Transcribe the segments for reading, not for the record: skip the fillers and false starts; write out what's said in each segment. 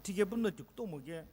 그티게 분노 또 뭐게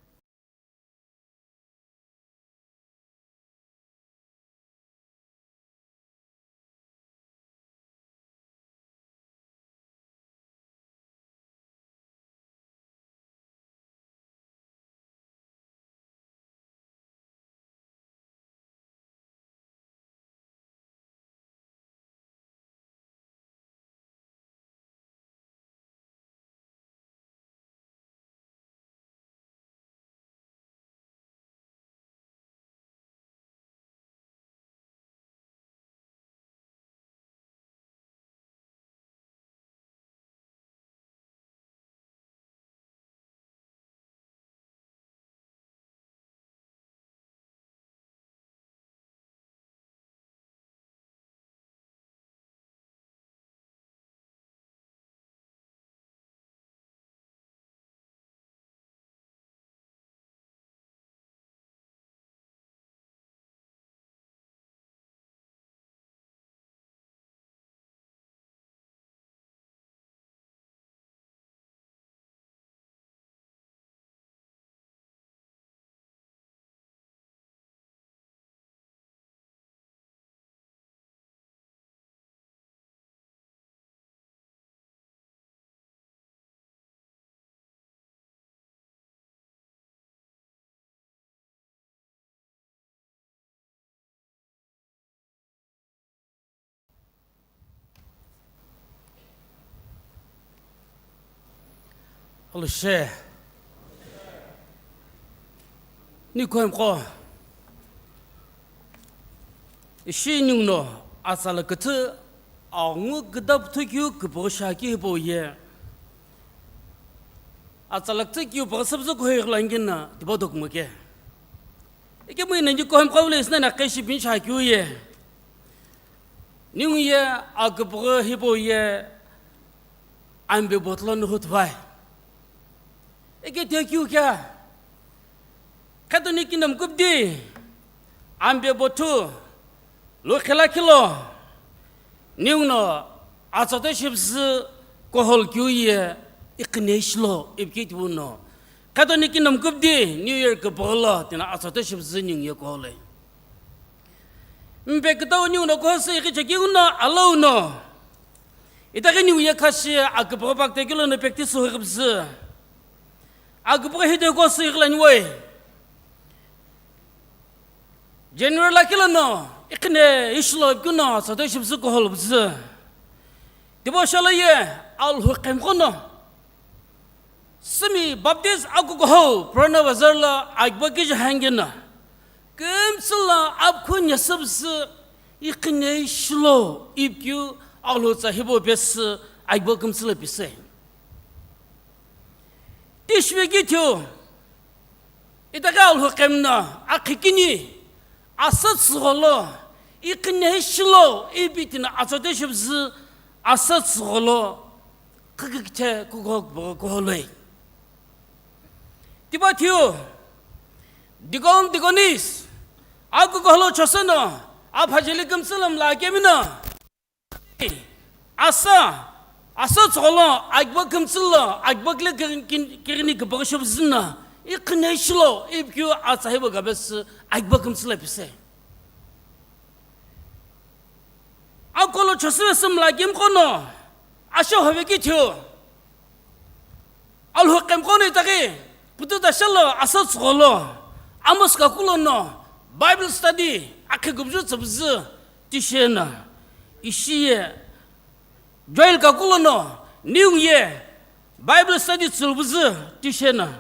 Shohe ni ko shi ning no asala kete ang gedap tu kyu kebo shaki bo ye asala tu kyu bo sabzo ko he langin na dibo dok mo ke ike mo ni ko ham le sna na keshi bin shaki ye ning ye agbo he bo ye ambe botlon hut vai ike te kyu kya katoni kinam kubdi ambe botu lo khela kilo niuno azote shibs ko hol kyu ye ikneshlo ibkit buno katoni kinam kubdi new year ko bola tina azote shibs ning ye ko le mbe kto niuno ko se ke chegino Alhou no itake new year khashi agbo bak te kilo no pekti so hibs agbo hede ko se iglan we January la kilo no ikne ishlo guna so de shibs ko hol bz dibo shala ye Alhou qem kono semi baptist Kughato prana wazarla agbo ki hangena kemsla abkhun yasabs ikne ishlo ibku Alhou sahibo bes agbo kemsla bise Yekikithiu itaka Alhou qemna kighini asat solo ikne shlo ibitina asate shibz asat solo kigite Kughato le Kipeu digonis Kughato chosana abhajeli kamsalam lakemina asat solo agbo kamsala agbo kighini kibog shibzna ikne shlo ibku asahibo gabes agbo kamsala bise akolo chosesam lagem kono Shohe Yekikithiu Alhou qem kono itake putu dashalo asat solo amos ka kulono Bible study akegubju tsabz tishena ishiye joel ka kulono new year Bible study tsubz tishena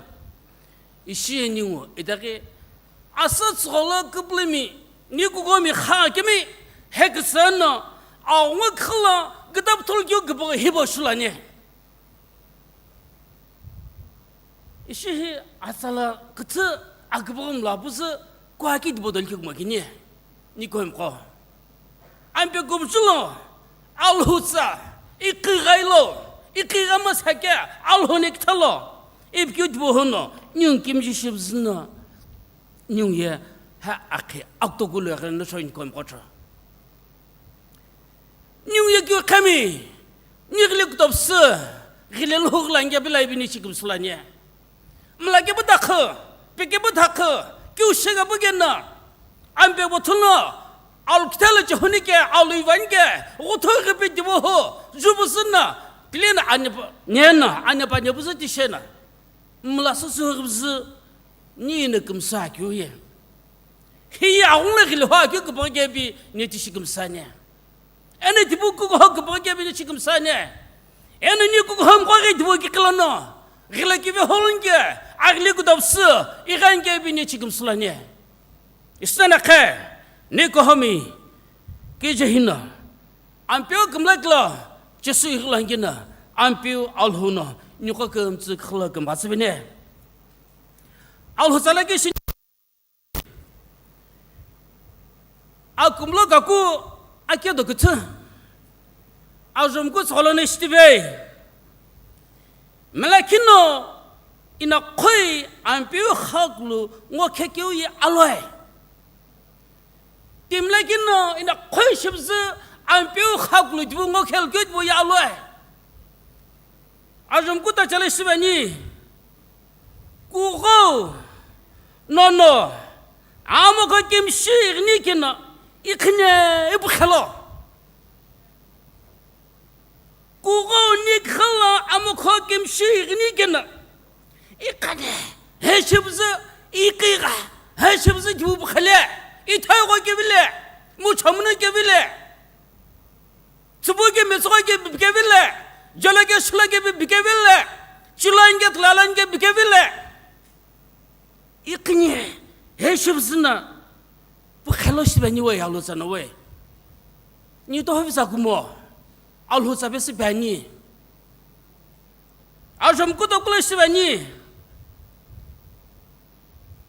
ishiye niwo itake asat solo kublimi ni kugomi khakemi heksana awu khla gedap tolgyo gbo hibo shulane ishi asala kut agbom labuz kwaki dibodol kyugma gini ni koimko ambe gobjulo Alhou sa iqigaylo iqigamas haka Alhou nektalo ibkyut bohono nyung kimji shibzna nyung ye ha akhi aktogulo ren soin koimkotra nyung ye kyo kami nyiglik topse gilel hoglan ya bilay bini chikum sulanya mlagi budakhe peke budakhe kyu shega bugena ambe botulno al kitale jehonike al ivange othoge bidbo ho jubusna klina anya nyena anya pa nyebuze tishena mlasu surbz ni ne kumsa kyuye hiya onle gilwa kyu kubage bi ni tishigum sanya ene tibu ku ho kubage bi ni tishigum sanya ene ni ku ham ko ge tibu kiklano gila ki be holnge agli ku dabs igange bi ni tishigum slanya Inaqhe ni ko hami ki jehina ampio kumlaglo jesu irlangina ampio alhou no ni ko kem tsu khla kem basbine alhou salagi shi Akümllagho ku akedo kutu ajumku solone shtibe malakino Inaqhe ampio khaglu ngo khekeu yi aloi timlagino Inaqhe shibz ampio khaglu jbu ngo khelgut bu ya aloi ajumku ta chale shibani Kughato no amo ko kimshi nikina ikhne ibkhalo Kughato nikhala amo ko kimshi nikina ikhne heshibz iqiga heshibz jbu khale itaygo gebile muchamne gebile tsubuge mesgoge gebile jolage shlage gebile chulange tlalange gebile ikhne heshibzna bukhalo shibani we alhou sana we ni Tohovi sakumo alhou sabe sibani ajamku to kula shibani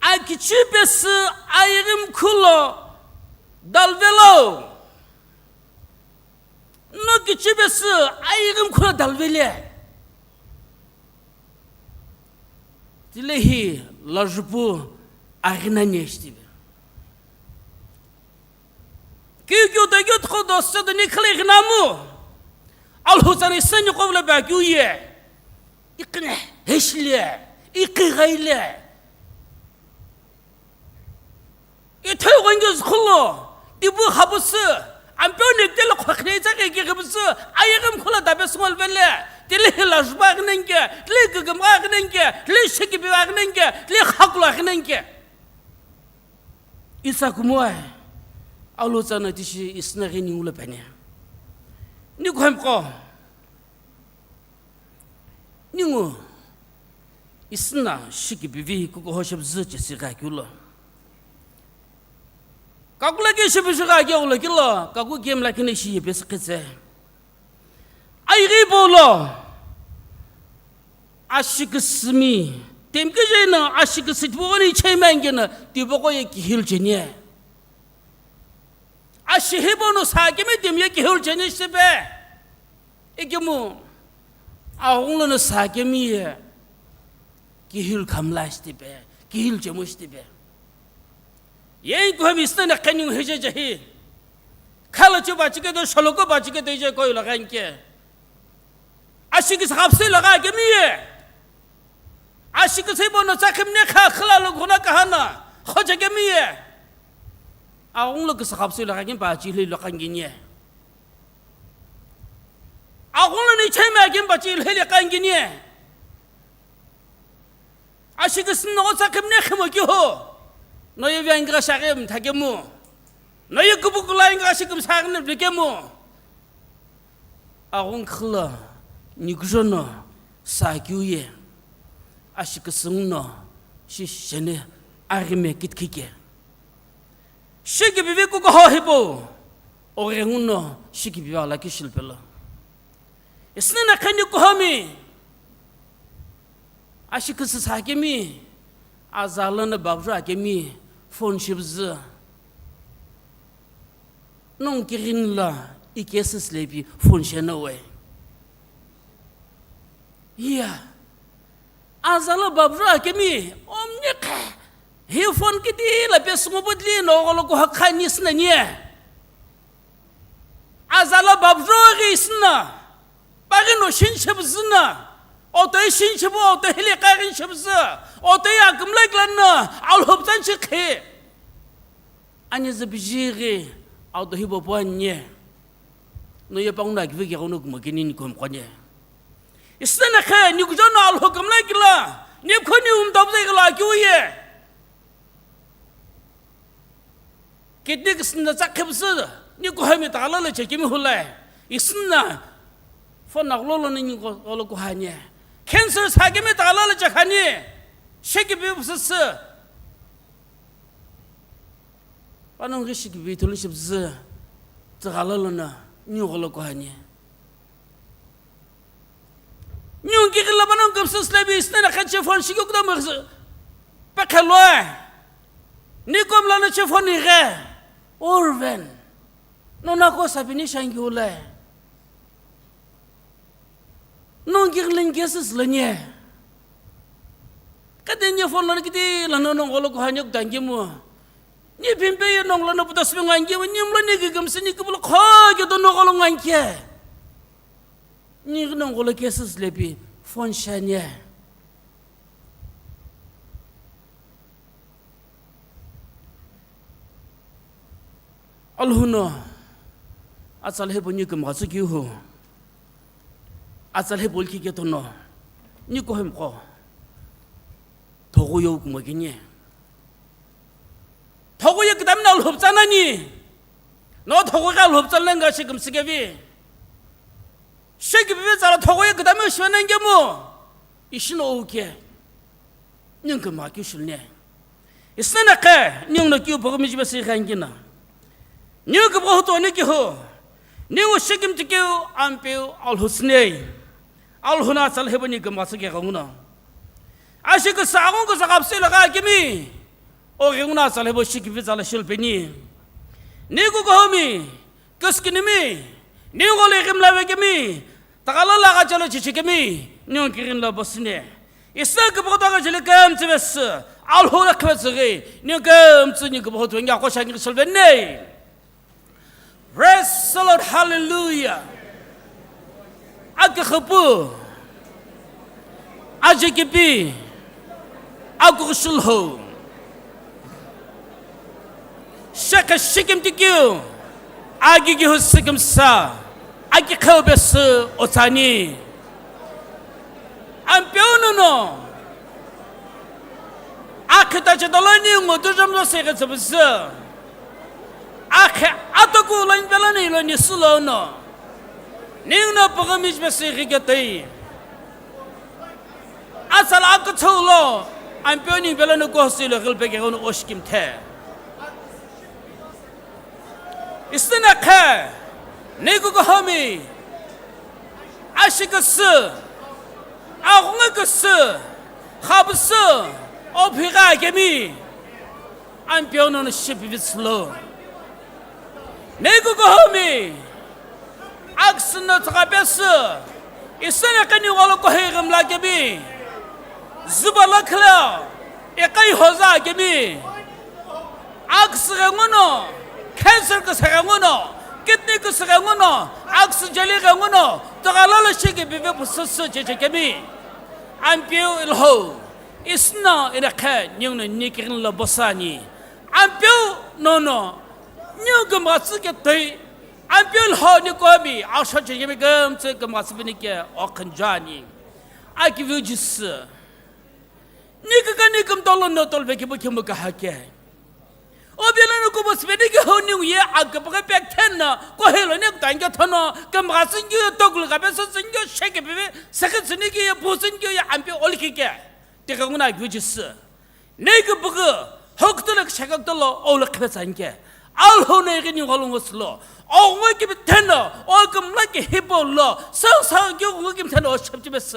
akichipes ayrim kulo dalvelo no kichipes ayrim kulo dalvele dilehi lajbu agna neshtibe Kikeu da yut khodo sad ni khli gnamu alhou sana sanyu qovla bakuye iqna heshle iqghayle itaygonge khullo dibu khabus ampe nektel khokhne zage gebus ayagam khula dabesol belle dile lajba gnenge le gam gnenge le shikibi gnenge le khakla gnenge isakumoy alhou sana tishi Inaqhe Ingulho Lephe ni ko hamko ningo isna shikibi vi ku ho shabz jesiga kulo kakula ke shibishiga gyawla kilo kaku game lakine shi besketse ayri bolo ashikismi temke jena ashikisitboni chemangena tiboko ye kihil jenie ashihebono sageme temye kihil jenie shebe egemu ahunglo no sageme kihil kamlashtibe kihil jemushtibe yen ko hami Inaqhe ni heje jahi khala chu bachike do sholoko bachike deje koy laganke ashik sabse laga ke miye ashik se bono sakemne khala lo gona kahana khoje ke miye aung lo sabse laga ke bachi le lagange aung lo ni chema ke bachi le lagange ashik sno sakemne khmo ki ho 너희 vengra shagem tagemu 너희 kubukulainga shikum sagne blikemu aung khla nikjono sagyuye ashikasungno shishene arime kitkike shikibi ku ko hibo orenguno shikibi ala kishilpela Inaqhe ni ko hami ashikas sagemi azalana babjo akemi phone shibz non kirin la ikeses lebi phone shenawe ya azala babjo akemi omnika he phone kidi la pesmo bodli no golo ko hakhanis na nie azala babjo gisna bagino shin shibzna o tới sinh chụp o tới liệt cái hình chụp sơ o tới Akümllagho lần Alhou chân chỉ khé anh ấy bị gì cái o tới hiệp bộ anh nhé nó yêu bóng này cái việc ông nó cũng cái gì cũng quan nhé Inaqhe ni kujo na Alhou Akümllagho la ni khôn ni tập dây cái là kêu gì cái này cái sinh chắc khép sơ ni cô hai mươi tám là chỉ kiếm hụt lại Isna phone nào lo ni ko lo ko hanya cancer sa ke me ta la cha khani sheki bi bus panong ke sheki bi thul shib z ta la lo na ni ko lo ko hanya ni ke la panong ke sus le bi isna na khache phone shiki ko da mo pa khalo ni kom la na che phone ni ge orven no na ko sa bi ni shangi ule non girling geses lanye kadenya phone lan kiti lan non golo ko hanyok dangimu ni pimpe yo nong lan puta swingan ge ni mlo ni ge gamse ni kubul kha ge do no golo nganke ni non golo geses lepi phone shanye Alhou no asal he bunyi kem gasu ki ho asal he bol ki ke to no ni ko hem ko togo yo mo kinye togo ye kdam na Alhou chana ni no togo ga Alhou challen ga shikem sigebi shigebi zara togo ye kdam shwenan ge mo ishin oke ning ke ma ki shulne Inaqhe ning no ki bo mi jibe si khangina ni ke bo to ni ki ho ni wo shikem tikeu ampeu Alhou sne Alhou na sal he bani ke ma se ge nguna ashik sagon ko sakap se laga kimi o ge nguna sal he bo shiki fi sal shil beni ni ko homi kas kinimi ni ko le gem la kimi takala laga chalo chichi kimi ni on kirin la bosne isa ke bo ta ga jele kam tbes Alhou la kwetse ni kam tsini ke bo to nga ko shangi shil beni praise the Lord hallelujah Kipeu Kipeu Alhou shaka shikim tikeu agi husikim sa Akheu bes otani ampeu no akta chadolani ngoto jamlo sege sebesa ataku lain belani lo ni sulo no ning no pagamis besi rigatei asal aktholo ampeu ni belano ko silo gelpe ke no oskim the Inaqhe nego ko homi ashikas agungas khabs ophiga kemi ampeu no shipi slow nego ko homi aksna trabes Inaqhe ni wala ko hegam la kemi zubala khla ekai hoza kemi aksra ngono cancer ko sa ngono kidney ko sa ngono aks jali ko ngono to galalo shike bibe busso je kemi ampeu Alhou isna Inaqhe nyung no nikin lo bosani ampeu no nyung ma tsike tai ampeu Alhou ni ko bi asha je kemi gam tse ma sbini ke okanjani akivu jis nikum tolon no tol be ke bu ke hake Obilan ko bos bedi ke honi ye agpa ke pek tenna ko helo ne tanga thono ke masin ge togul ga be sin ge sheke be sakit sini ke bosin ke ya ampe olki ke te ka nguna gujis ne ke bu hokto le shakak tolo ol ke sanke Alhou ne ge ni golong oslo o ngo ke tenna o kum la ke hibolo sa ge ngo ke tenna o chapti bes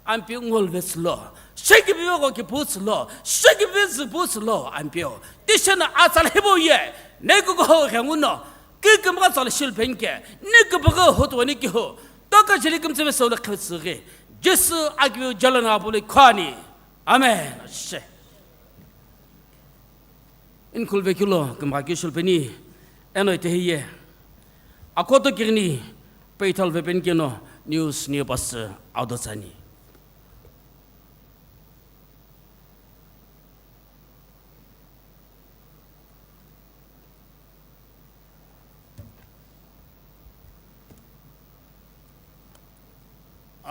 ampe ngol beslo shake be ko ke puslo shake be z puslo ampeo tishana asal hebo ye nego ko hanguno ke kem ga sal shil penke nego ba ho to ni ke ho to ka jeli kem se so la khsge jesu agyo jalana bole khani amen she in kul vekilo kem ga ke shil peni eno te ye akoto kirni peital ve penke no news ni pas audosani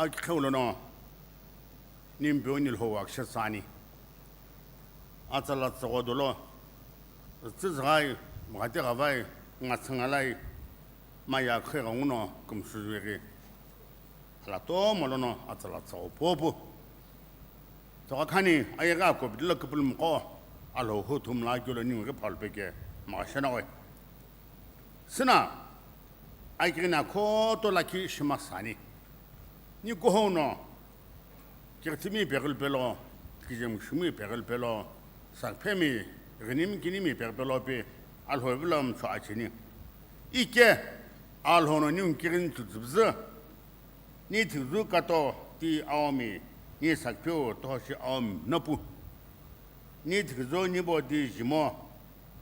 Akheu no nimbo ni Alhou akshasani atala tsogodolo tsizgai magate gavai ngatsangalai maya khega uno kumsuzwege la to molono atala tsopopo tokani ayaga ko bidla kupul mko Alhou tum la gyolo ni nge palpeke mashanawe sina aikina ko to laki shimasani ni ko hono kirtimi peril pelo kijem shumi peril pelo sakpemi renim kinimi perpelo pe Alhou bilam choachini ike Alhou no ni kirin tuzbza ni tuzu kato ti awmi ni sakpeo to shi awm napu ni tuzo ni bo di jimo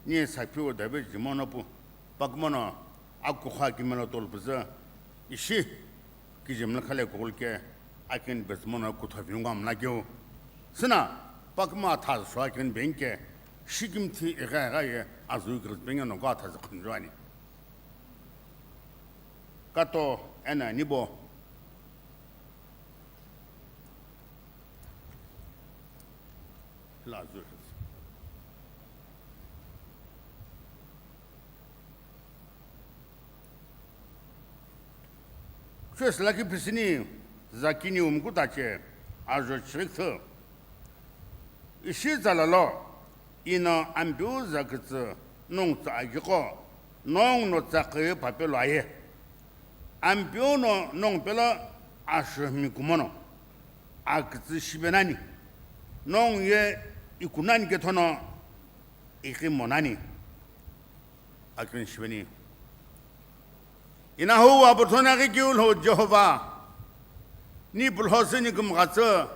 ni sakpeo dabe jimo napu pakmono akku khakimano tolbza ishi kijem na khale kolke akin besmono kuthavingam nagyo sina pakma thaz shwakin benke shigimti igaye azu grzbenga no gata zakhnjani kato ena nibo lazu Chus laki pisini zakini umkutache ajo chikto ishi zalalo ina ambiu zakitsu nong tsagiko nong no tsakhe papelo aye ambiu no nong pela asho mikumono akitsu shibenani nong ye ikunani ketono ikimonani akin shibeni Inaqhe abuthonaki kiulho Jehova ni bulhosini kumgatso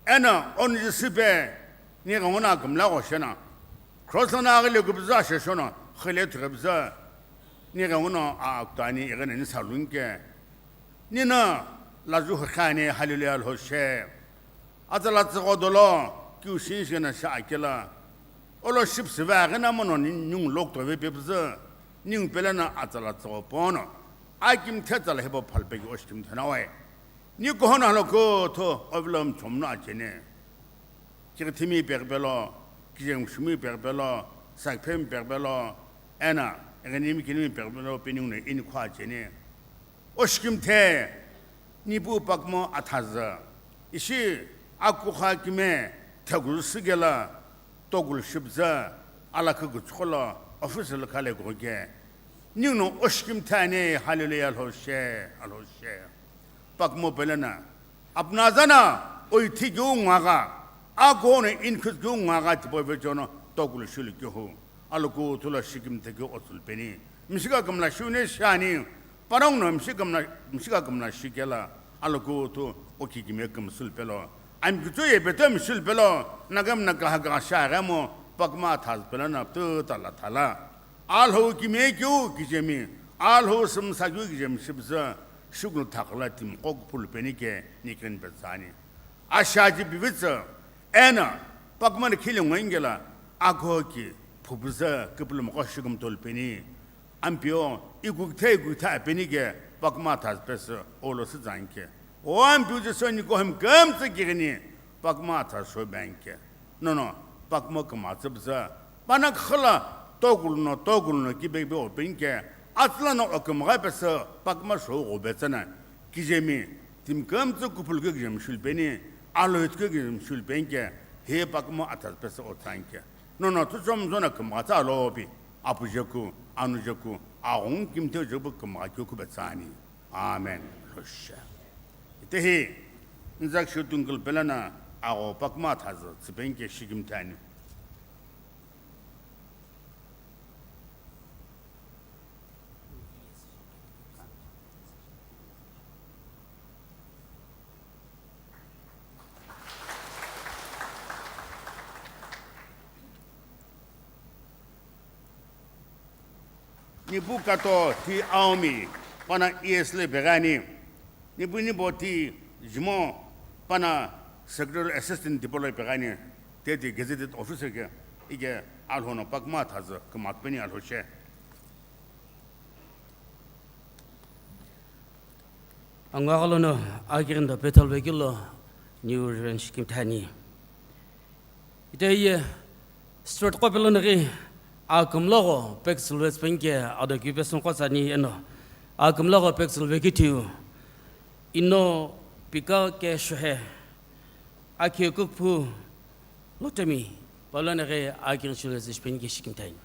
ena onji sipe ni ngona Akümllagho shena krosona agile kubza sheshona khile trebza ni ngona aktani igene ni salunke ni na lazu khane halilia alhoshe atala tgodolo kiushin shena shakela olo shipsva gena mono ni nyung lokto bebza ning pelana atala tsopono akim tetala hebo palpegi ostim thanawe ni ko hona loko to oblom chomna jene kirtimi perbelo kijem shmi perbelo sakpem perbelo ena egenim kinimi perbelo pening ne in khwa jene oskim the ni bu pakmo athaza ishi akku khakime thagul sigela togul shibza Alakhü gutskola official khale goge Nino oskim tane hallelujah alhoshe pakmo pelana apna zana oi thigu ngaga agone inkhus gu ngaga tibobe jono togul shul kyo alko tula shikim tege osul peni misiga gamla shune shani parang no misiga gamla shikela alko to okigime gamsul pelo am gito ye betem sul pelo nagam nagaga sharamo pakma thal pelana to tala Alhou kimekyo kijemi Alhou samsagyo kijem shibza shugul takla tim Kukuphuu penike nikren bezani ashaji bivitsa ena pakman khiling wengela Akheu ki phubza kipul mqashigum tol peni ampio igukta penike pakma thas pes olos zanke o ampio je soni ko ham gamts kighini pakma thas so banke no pakmo kama tsbza panak khla togul no kibebe opinke atlano okumga pes pakma sho obetsana kijemi tim kamtsu kupulge gem shulbeni aloitke gem shulbenke he pakmo atas pes otsanke no tu som zona kumga ta lobi apujeku anujeku aung kimte jobu kumga kyo kubetsani amen hosha itehi nzak shutungul belana ago pakma thaz tsibenke shigimtani Nibu kato ti aomi pana esle begani nibu ti jmo pana secretary assistant diploy begani tedi gazetted officer ke ige Alhou no pakma thaz kamat peni alhoshe angwagalono agirinda betal vekilo new revenge kimthani ite start kopelona ri Akümllagho pexel vespenke ada kipeson kwasani eno Akümllagho pexel Yekikithiu ino Pika ke Shohe Akheu Kukuphuu Lhothemi balona ri agirishul vespenke shikimthani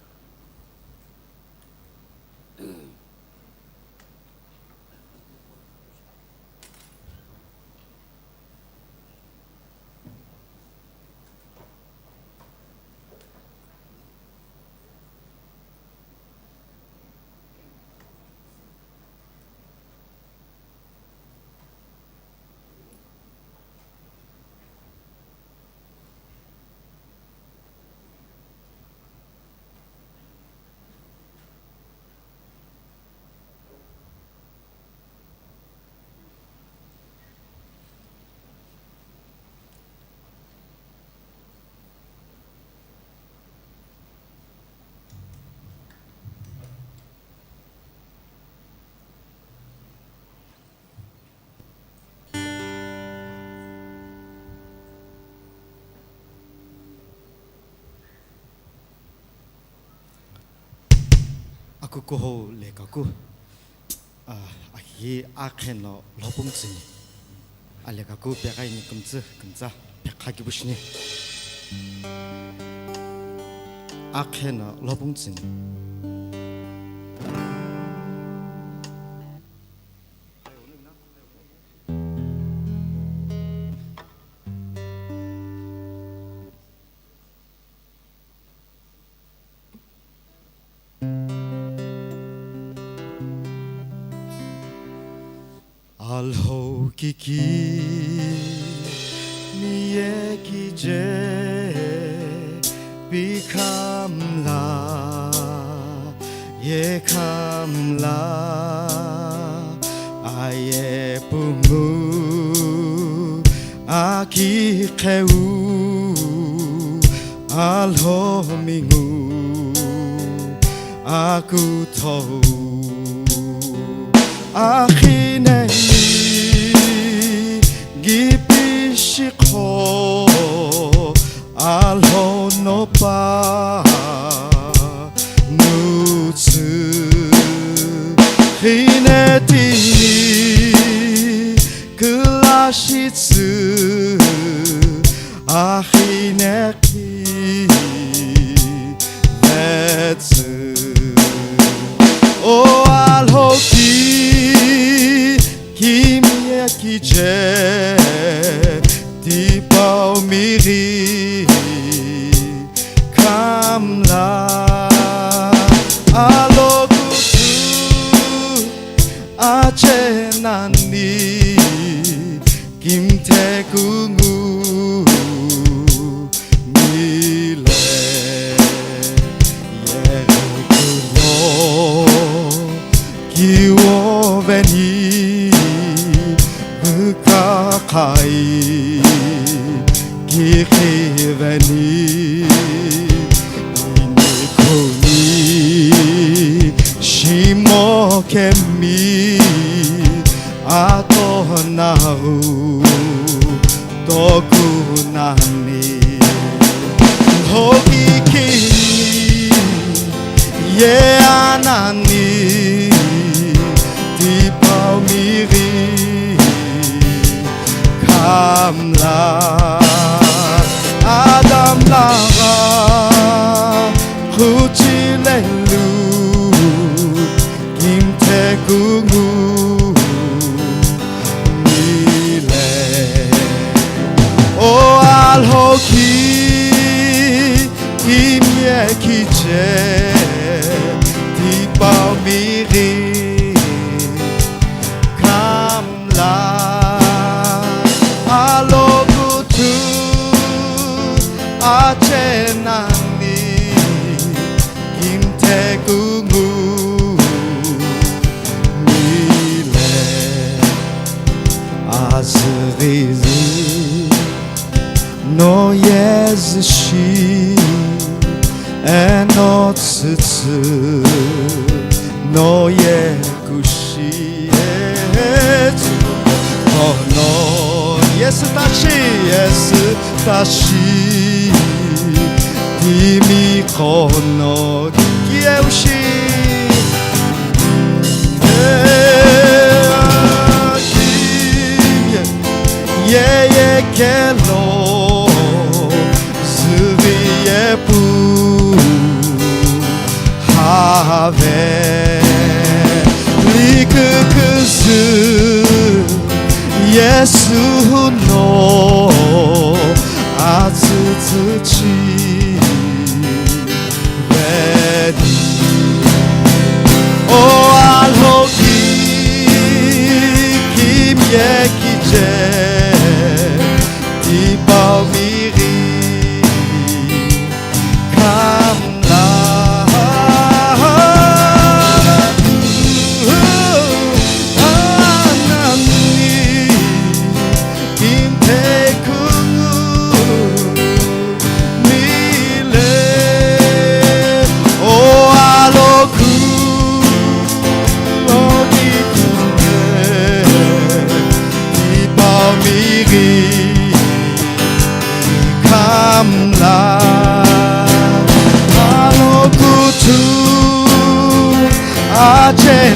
Kukuphuu lekaku ahi Akhe no lobungsini alekaku pekai ni kumza pekagi bushni Akhe no lobungsini Alhou kighini yekije bikamla yekamla ayepumu Akikeu Alhou mingu akuthou Akhine gipishikho Alhou no pa nutsu hineti kulashitsu Inaqhe vetsu Oh Alhou Yekikithiu di paumiri kamla alokutu achenani kimtekungu mile yerekulo kiwoveni Kai kighini inikoni shimo kemi atonahu tokunani hokikini ye anani di paumiri Kamla Adam Lara Kuchilelu Kimtekungu Mile Oh Alhou Yekikithiu di paumiri Kamla Alokutu achenani kimtekungu mile azrizi no yezishi enotsutsu no yekushi etsu Yes tashi Dimi kono Kiyeushi Ye kelo Zuriye pu Have Likukusu Yesu no Atsutsuchi Ready Oh Alhou Kim Yekikithiu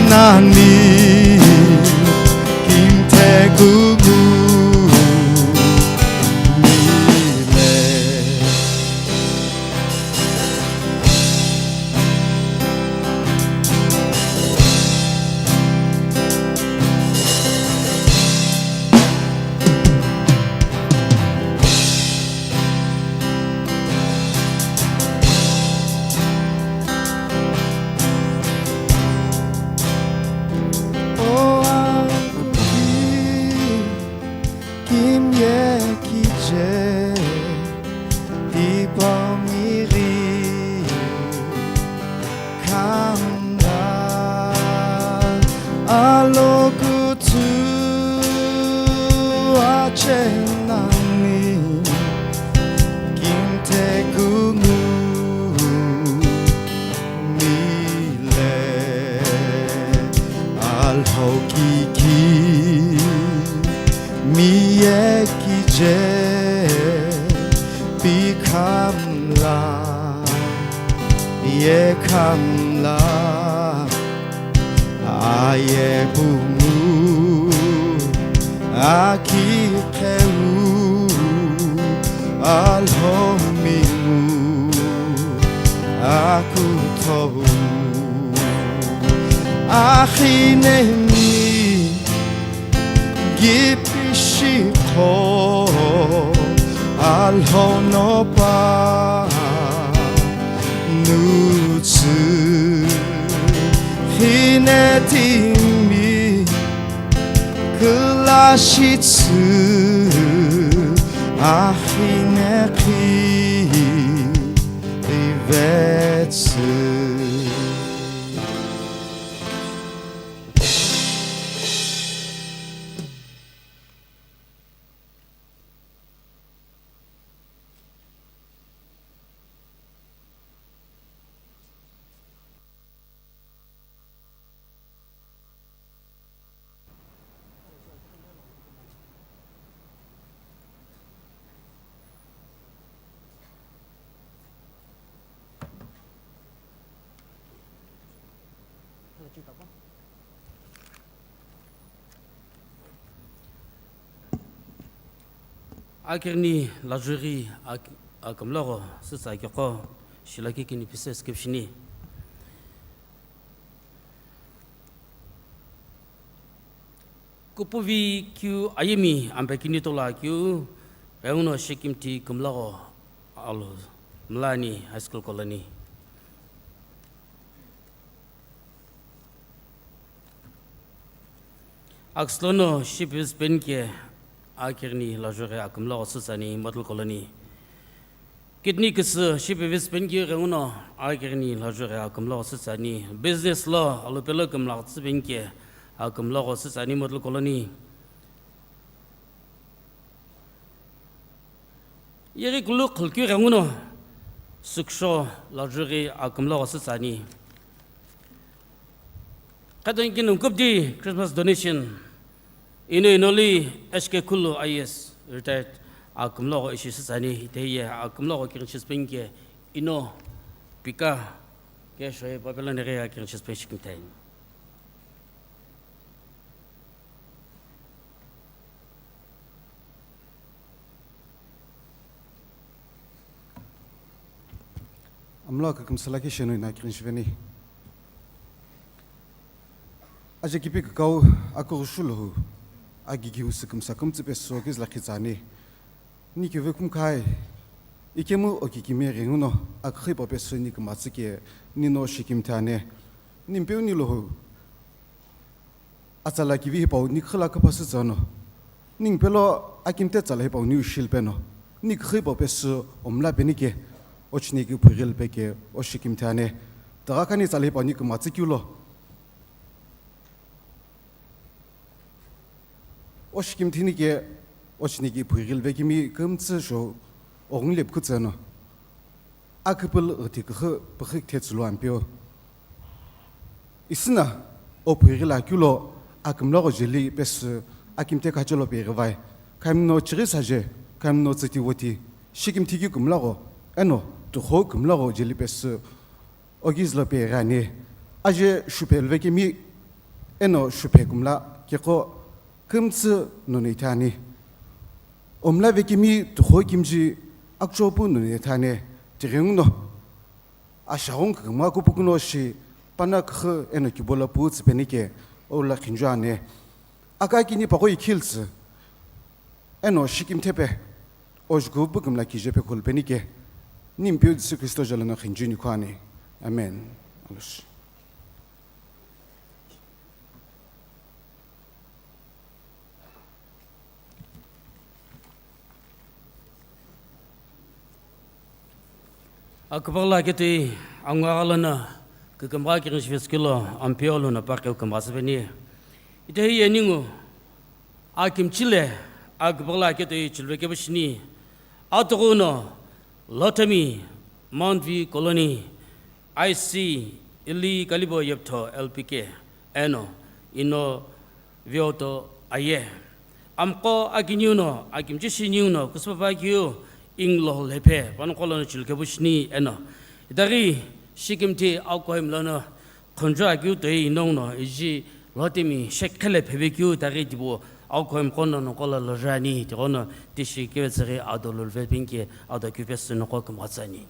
Nani Kinte Kuku Mile Kipeu Alhou Kughato Akimichi Gipishiko Alhou no pa Nutsu Hinetimi Kulashitsu Inaqhe Ivetsu Akirni la jury Akümllagho sisa kyoko shilaki kini pieces kipshini Kupuvi Q ayemi ambeki Nito la Q reuno shikimti Akümllagho Alhou Mlani High School Colony Akslono shipis benke Akirni la jury Akümllagho sisani model colony Kidney kese shipis benke reuno Akirni la jury Akümllagho sisani business law alopelo Akümllagho benke Akümllagho sisani model colony Yeri kuluk kulku reuno suksho la jury Akümllagho sisani Kadang kinum kubdi Christmas donation Inoli SK Kulu IS retired Akümllagho ishi sani teye Akümllagho kirinchis pinge ino Pika ke Shohe Babylon area kirinchis pinge tain. Amüthaqhi kumsalaki shenu na kirinshveni. Aje kipi kau aku rushulu agi giusu kumsakum tsepeso giz lakizani. Ni que veut comme kai ikemu okikime renguno akhi popeso ni kumatsike ni no shikimtane ni mpeu ni loho atsala ki vi pau ni khla ka pasu zano ning pelo akimte tsala pau ni shilpeno ni khi popeso omla benike ochni ki puril peke o shikimtane tarakani tsala pau ni kumatsikulo o shikimtini ke Ochniki puril vekimi kumtse sho onglep kutsano akpel utikhe phik tetslo ampio isna o puril akulo akümllagho jeli pes akimte kacholo pervai kamno chrisaje kamno tsitiwoti shikimtigi kumlagho ano toho kumlagho jeli pes ogizlo perane aje shupel vekimi eno shupe kumla keko kumtse nonitani Omla vekimi toho kimji akchopu nune thane tirengno ashahong kma ko pukno shi panak kh eno kibola puts penike ola khinjane akakini pako ikhils eno shikim tepe ojgu bukumla kijepe kol penike nimpiu Jesu Kristo jalana khinjini khane amen alus Akbala kiti angwaralana kekembra kirinch veskilo ampiolo na parke kembasveni ite yeningo akimchile akbala kiti chilveke bishni autogono Lhothemi Mount colony IC ili kalibo yepto LPK eno ino vioto aye amko akinyuno akimchishiniuno kuspapakiu Ingulho Lephe pankolon chilkebushni eno idari shikimti alkoim lana konja gyu dei nongno iji Lhothemi shekkale phebekyu dari dibo alkoim kono no kola lojani tono tishi kevetsere adolul vepinke adakupes no kokum watsani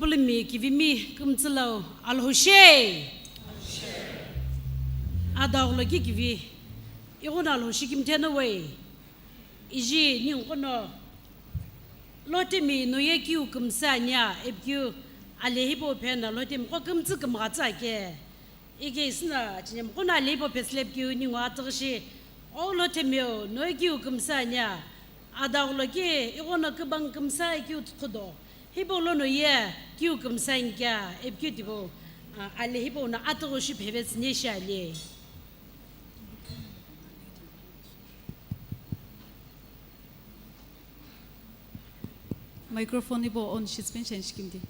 Kupulimi, Kivimi, Kumzelo, Alhou, Adawlagi Kivi, Ironalo, Shikim Tenaway, Iji, Ningono, Lhothemi, no Yekikithiu, Kumsanya, Ebu, Alhou Pena, Lhothemi, Kughato, Igesna, Jimkona Libo Peslebku, Ningatrashi, all Lhothemi, no Yekikithiu, Kumsanya, Adawlagi, Irona Kubang Kumsa, Kukuphuu. Hibo no ye, Kiu Kumsanga, a beautiful Alhibo na Atoship Heavens Nishali. Microphone ibo on she's been changed kimdi.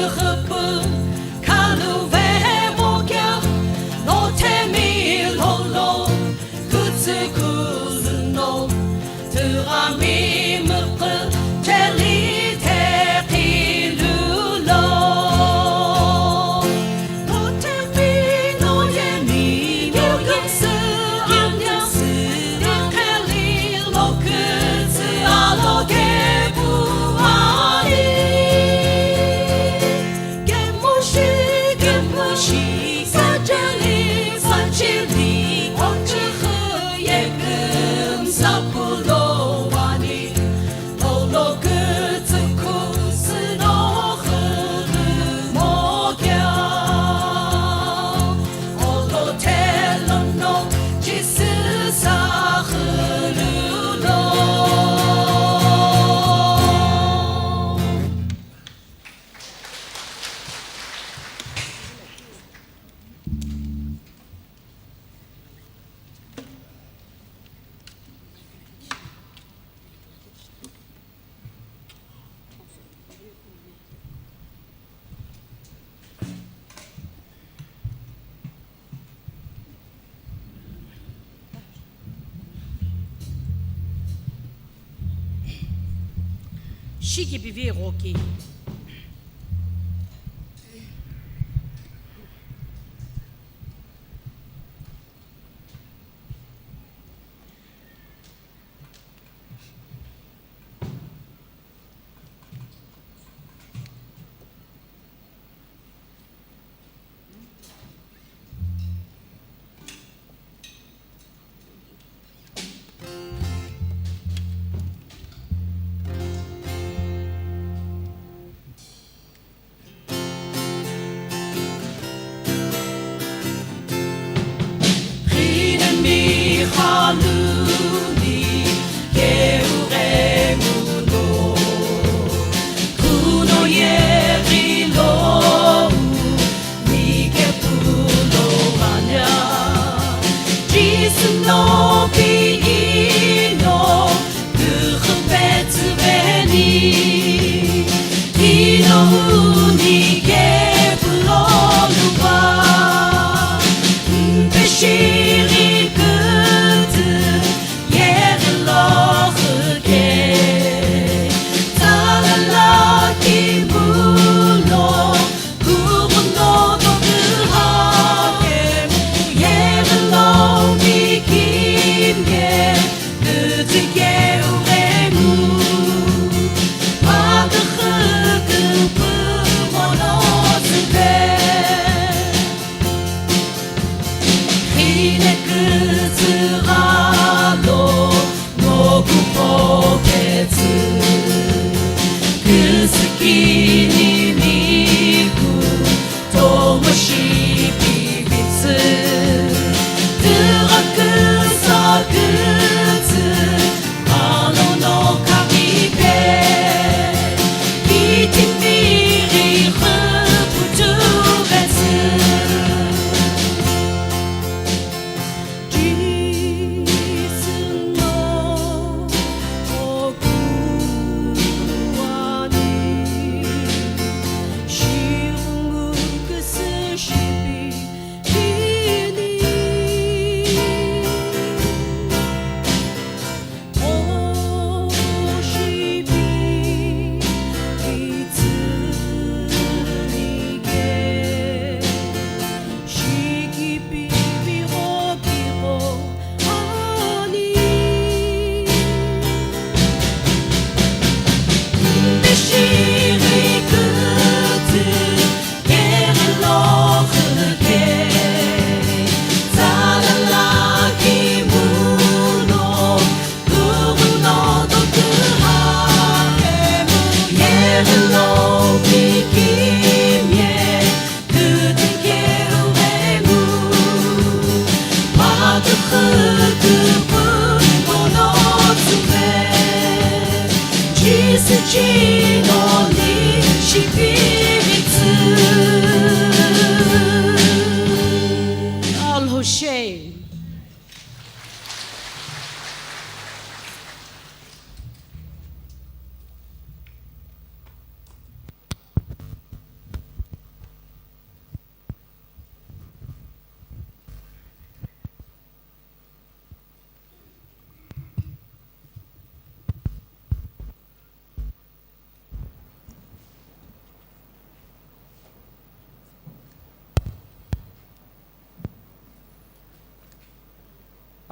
Kukuphuu, Kalu ve mokia, no te shiki bivi roki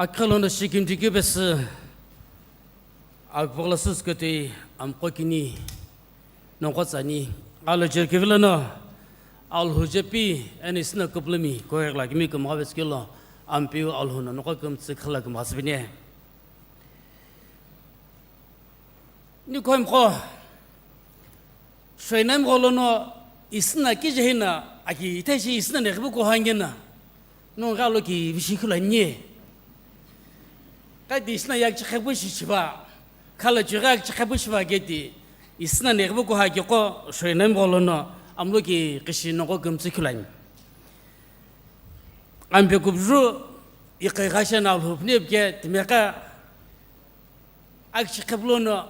Akheu no shikim tikibes agpolasus kete amqokini nonqotsani alo jerkevilano Alhou jepi anisna kuplemi koer lagmi kumabes kilo ampiu Alhou no noqokum tsikhala kumasbine ni koim ko shoinam golono isna kijehina aki tashi isna nekhbu ko hangena no galo ki bishikula nye kadi isna yak chakhabu shiba kala jurak chakhabu shiba gedi isna nekhbu ko hagi ko shoinam golono amloki qishino ko gumtsikulain ambe kubru iqagashan Alhou nebge tmeka ak chakhablono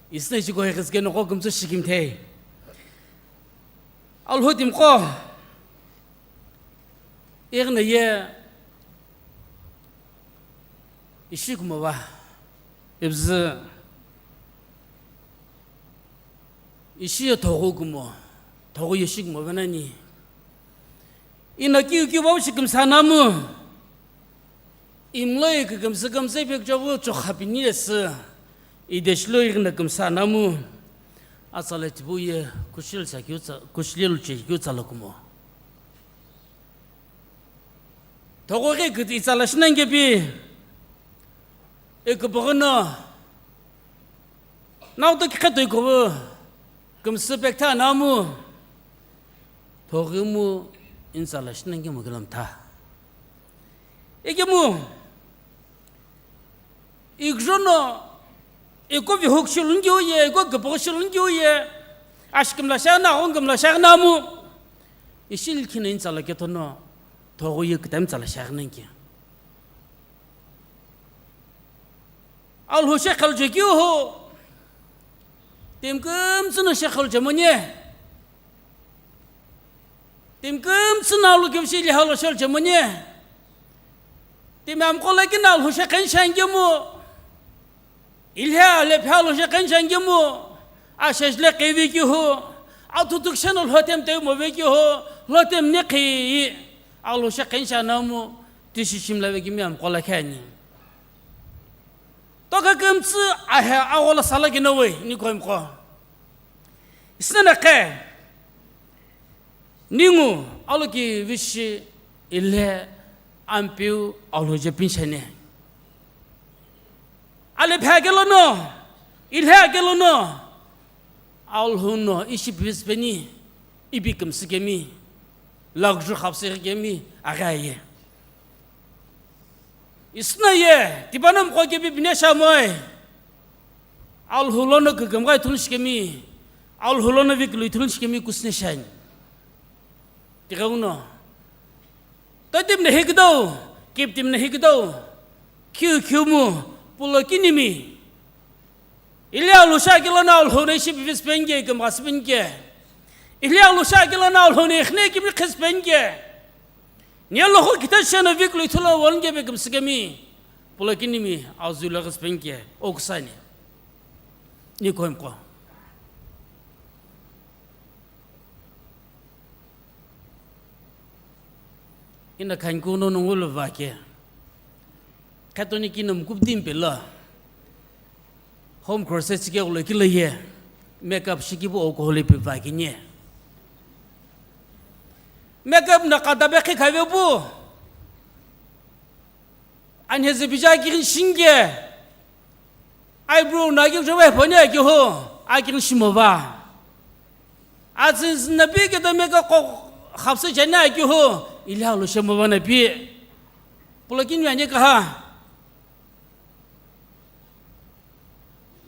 isna jigo hezge no ko gumtsikimte Alhou dimqo irna ye ishikuma wa ibz 이시에 더고구모 더고 예식 뭐가나니 이나 끼우끼우 없이 금사나무 임로이 그 금스금세 벽저고 조합이니에서 이데실로 이그나 금사나무 아살레티부에 구실을 제기우살로구모 더고게 그 이살라시는 게비 그 보거나 나도 기카도 있고 금스백타 나무 더그무 인살라시는 게 뭐 그럼 다 이게 뭐 이그저노 이거 비혹실은 교회 이거 그보실은 교회 아시금라샤나 온금라샤나무 이 실키는 인살라게 도노 더고에 그다음 살라샤는 게 알호 셰칼 제기호 템금스는 셰칼 제모니 템금스는 알로 겹실이 할로 셰칼 제모니 템암 콜레긴 알호 셰칸 샹게모 일해 lephe 알로 셰칸 샹게모 아셰슬레 깨비기호 아투툭션을 허템 때 모베기호 허템 네키 알로 셰칸 샤나모 디시심라베기미암 콜레카니 toka kumtsu aha awala salagi no way ni koim ko isna ka ningu aloki wishi ile ampiu alo jepin shane ale phagelo no ilha gelo no alhou no ishi bispeni ibikum sigemi lagju khapsir gemi agaye isna ye tibanam ko ke bibne shamoy alhou no ke gamgai tunshkemi alhou no viklu tunshkemi kusne shan tigauno tatim ne higdo kiptim ne higdo kyumu pulokinimi ilya lusha kilana alhou ne shib vispenge gamasbenge ilya lusha kilana alhou ne khne kimi khsbenge Nialloho kita shana viklu itula wange begam sigami pulakinimi azula gaspenke oksani ni koim ko ina kanku no nungul vake katoliki nam kubdim pela home course chike ulekile ye makeup shikibu okole pe vakinye makeup na kadabe khikavebu anheze bijagirin shinge eyebrow nagil jowe phone gho agin shimova aziz nabi ke da mega ko khapse jana gho ila lo shimova nabi pulakin yanye kaha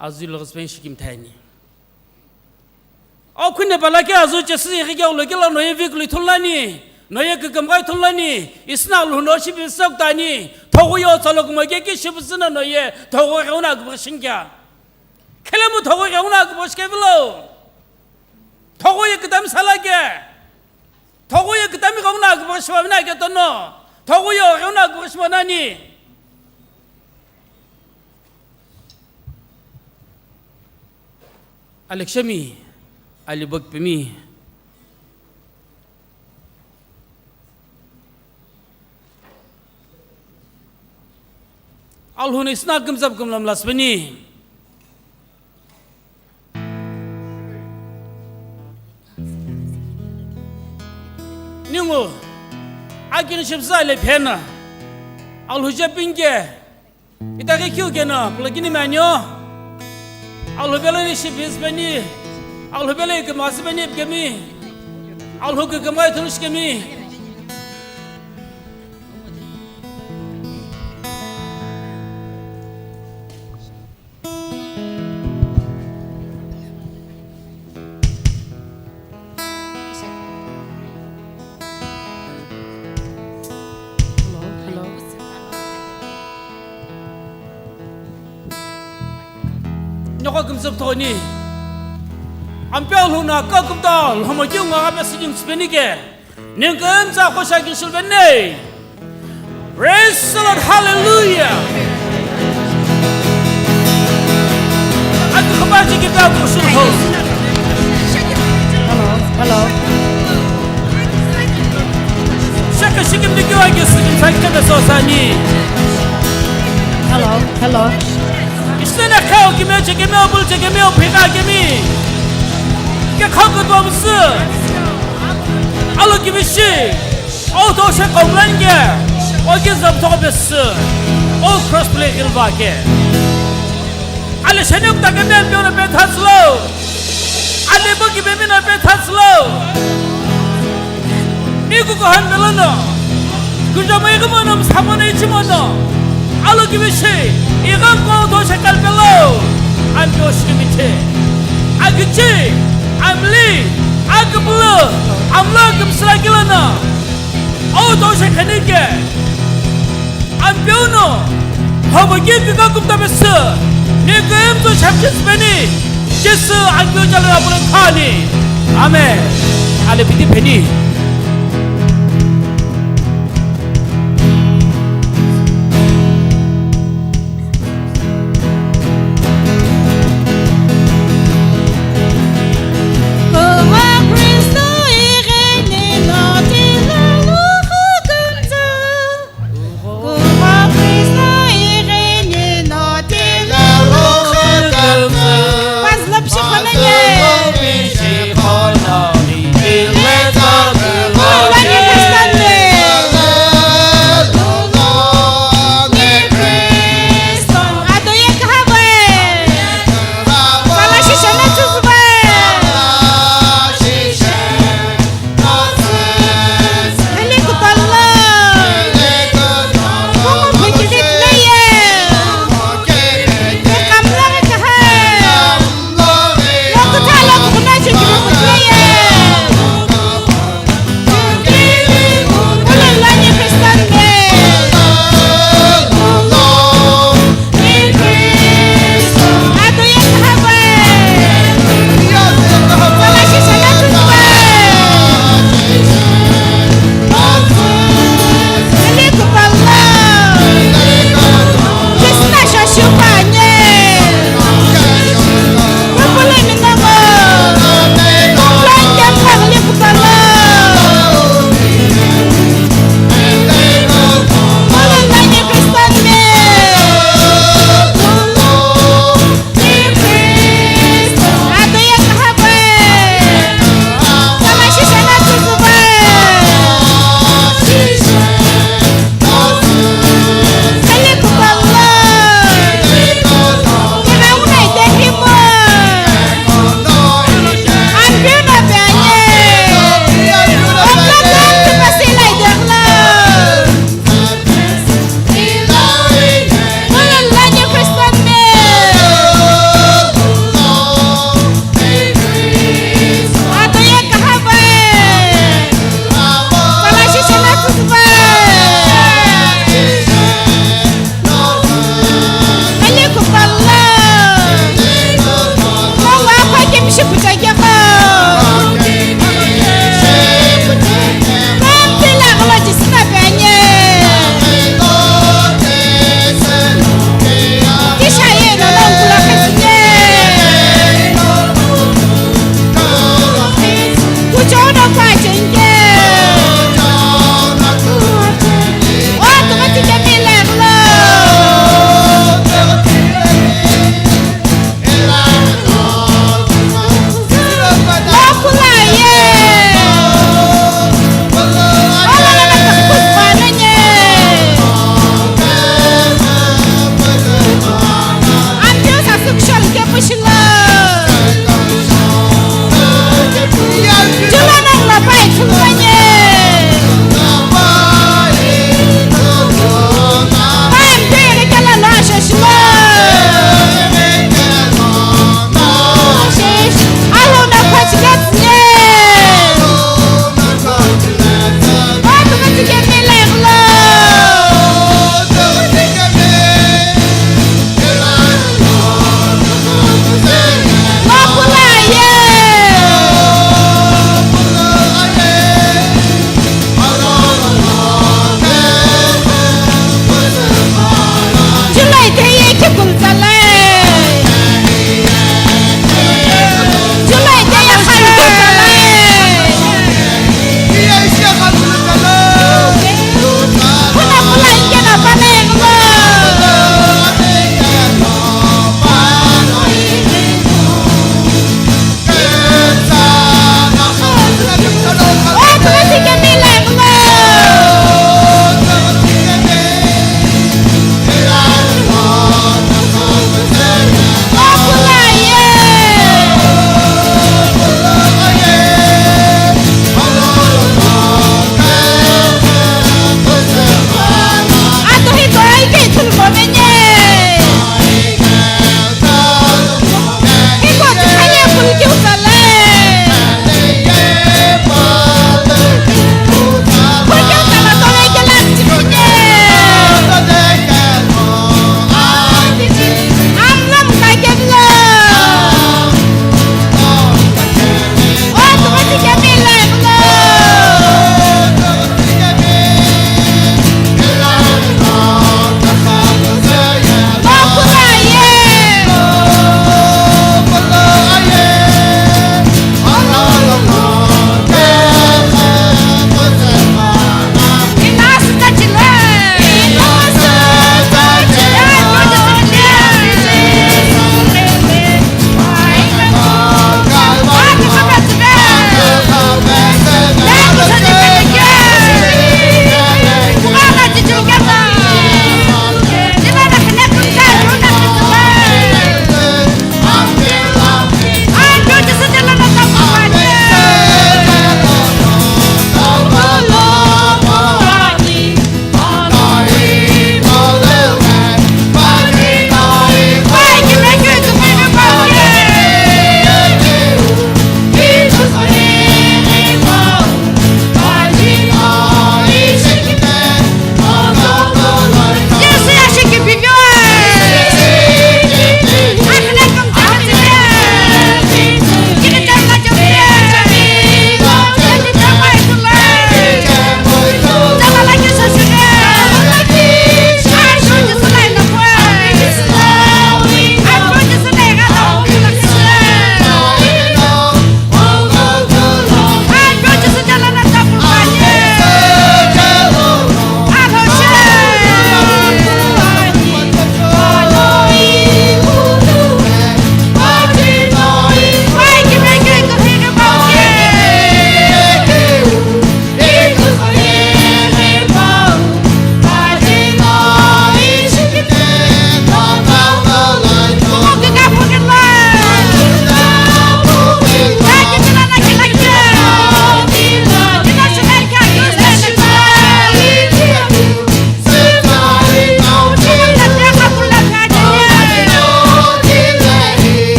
azil respen shikim tani Akune balake azu chesi rigau lagila noye vikli thulani noye gamgai thulani isna luno shibi saktani thogoyo chalok mage ki shibsna noye thogo gauna gbashingya kelemu thogo gauna gbashkeblo thogoye kdam salage thogoye kdam gauna gbashwamna ke tono thogoyo gauna gbashwanani Alekshami SBAPB Alhou ne isna gumzab gumlam lasbani ningu agin shibza lephe na alhou jepinge itake kyu gena plagini manyo alhou belani shibizbani Alhou bele ke masbani gemi alhou ke gamai thush gemi Hello. nyoko gumzab thoni Ampel huna kakumtal homo junga abesing spenike ningam za khoshagin sulbenne praise the Lord hallelujah Aku khabaji kita kusul sosani. Hello. Isn't Akheu Akimichi Pika Akimi. Get conquered by the Akimichi. All those who come here. All gives them Thomas. All crossplay Hilvake. Alishanuk Tagamel be on a bed has low. Alibuki be in a bed has low. Nikuhan Melano. Kujamagamon Samone Chimono. Alakimichi, Irango to Shakal below. I'm Yoshimichi. Akichi, I'm Lee, Akimllagho, I'm Lagum Slagilana. Oh, to Shakanike. I'm Biono. How about you to go to the Messiah? Nigam to Champions Penny. Just I'm going to Kani. Amen. Alipiti Penny. Sheholi, let's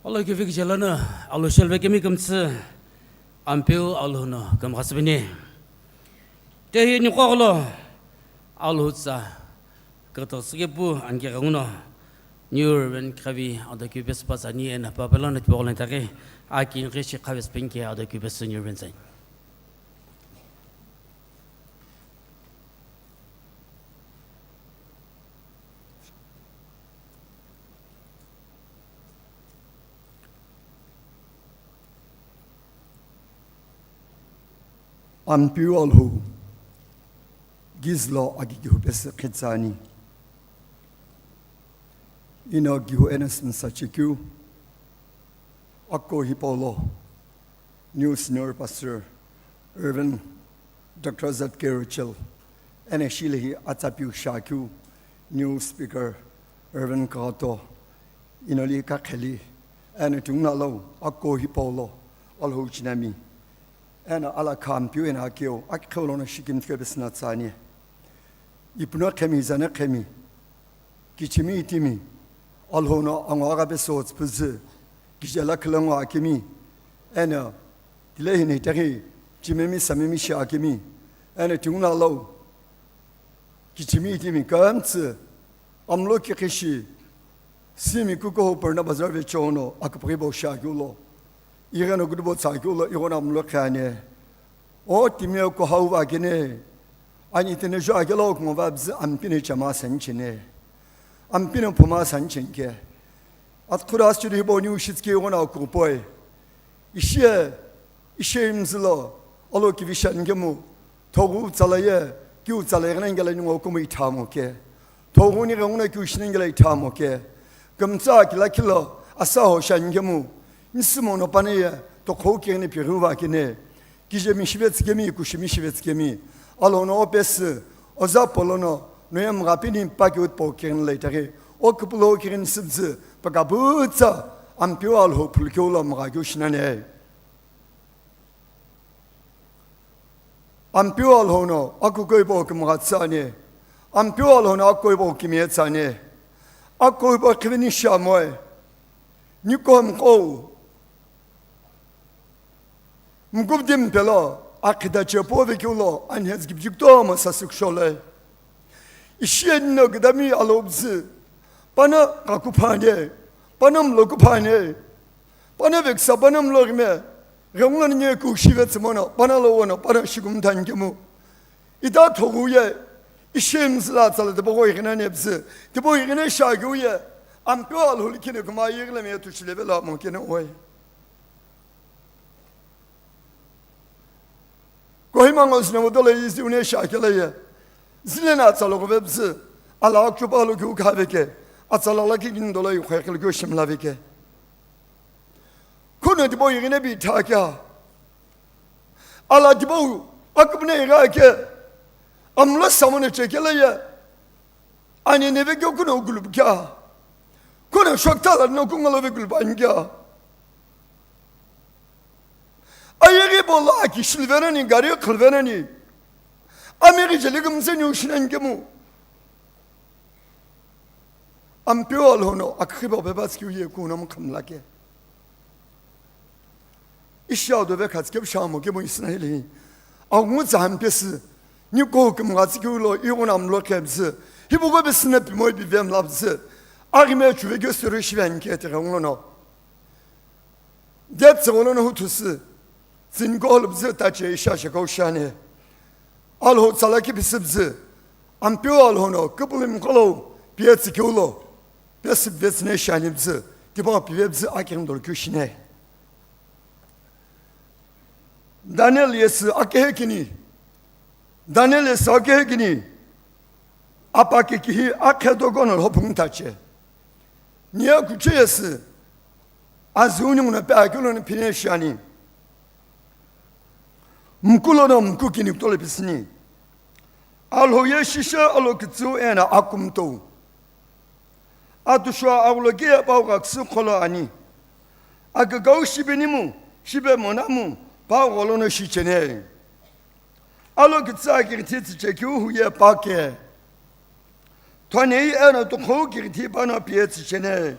Alhou kifik jalana, Alhou shelve kemi kamtse, Ampeu Alhou no kam khasbini. Tehi ni qolo, Alhou tsa, kato sekepu anke kanguno, New ben kravi ada kubes pasani en papelon et borlentare, akin rishi kaves pinke ada kubes new benzain. Ampeu Alhou Gizlo agigihu bes khitsani Inagihu enesn sachiku Akko hipolo New Senior Pastor Irvin Dr. Zatke Rachel Eneshilihi Atapiu Shaku New Speaker Irvin Kughato Inoli Kakheli Enetunalo Akko hipolo Alhou chinami Ana Alakhü in Akheu, Akheu on a shikim kebisnatsani. Ipnaqhe zana khemi. Kichimi timi. Alhou no angara besots puzu. Gijala klango akimi. Ana dilehini tari. Jimemi samimi shakimi. Ana tungna low. Kichimi timi kamtse. Amlo kikishi. Simi Kukuphuu perna bazar vechono akpribo shagulo. Irano good boat cycle, Ironam Locane. O Timio Kohova Gene. I need to know Jagalo Movabs and Pinichamas and Chine. I'm Pinopomas and Chinke. At Kuras to the Bonu Shitski on our Kupoi. Ishames law, Olokivishan Gemu, Togu Salaye, Gu Salarangal and Wokumi Tamoke. Toguni Rona Kushingle Tamoke. Gumzak Lakilo, Asaho Shangemu. Nismono panea to kokeni piruva kine kije mishvetskemi kushimishvetskemi alono opes ozapolono noem rapini pakut poken letere okuplo kirin sibze pakabutsa ampio Alhou pulkola mragushnane ampio Alhou no akukoibo kumratsane ampio Alhou no akoibo kimietsane akoibo kvinisha moe nikom ko Mgubdim pelo, akida Chophi kulo, and has given Thomas a Sheholi. Ishen no Gdami alobs, Pana Kakupane, Panam Lokupane, Panavix, Panam Logme, Roman Yaku Shivetsmono, Panalono, Panashigum Tangamu. Ida Tohuye, Ishems Latsal, the boy in an ebs, the boy in a shaguye, and Paul who can come my yearly to Shlevel Monkin away. Kohimangos no dole is the Unesha Kelea. Zilenats all of webs, Alakhü Kughato, Atsalaki in Dole, Hekelgushim Lavike. Couldn't the boy in a bit Taka? Ala Dibo, Akümllagho Rake. I'm less someone a Chekelea. And you never go to Gulubka. Couldn't Shoktala no Kughato. Ayeribolaki Shilverani Gary Kulverani Americaligum Zenution and Gemu Ampeu Alhou Akhibo Babasku Yekunam Kumlake Isha de Vekatskip Shamo Gemu Israeli Awuzam Pes New Kokum Ratskulo Ironam Lokebs he will go snap more be them loves Arimet Vegas Rishvan Keterono That's all who to see Zingol Zetache Shashako Alhou Salaki Bisibze, Ampeu Alhou no, Kupulim Kolo, Pietziculo, Besib Vesneshanibze, Tibo Pibs Akimdo Kushine. Daniel yes Akehekini, Daniel is Akehekini, Apaki Akedogon Hopuntache. Nia Kuches, Azunum Pakulon Pineshani. Mkulono mkukini kutole pisni. Alhou yeshisha alokitsu ena akumto. Atushwa awlogia bauga ksukolo ani. Agagau shibenimu, shibe monamu, bauolono shichene. Alokitsa kirtiti chekiu huye pake. Twanei ena tukho kirti bana pietsi chene.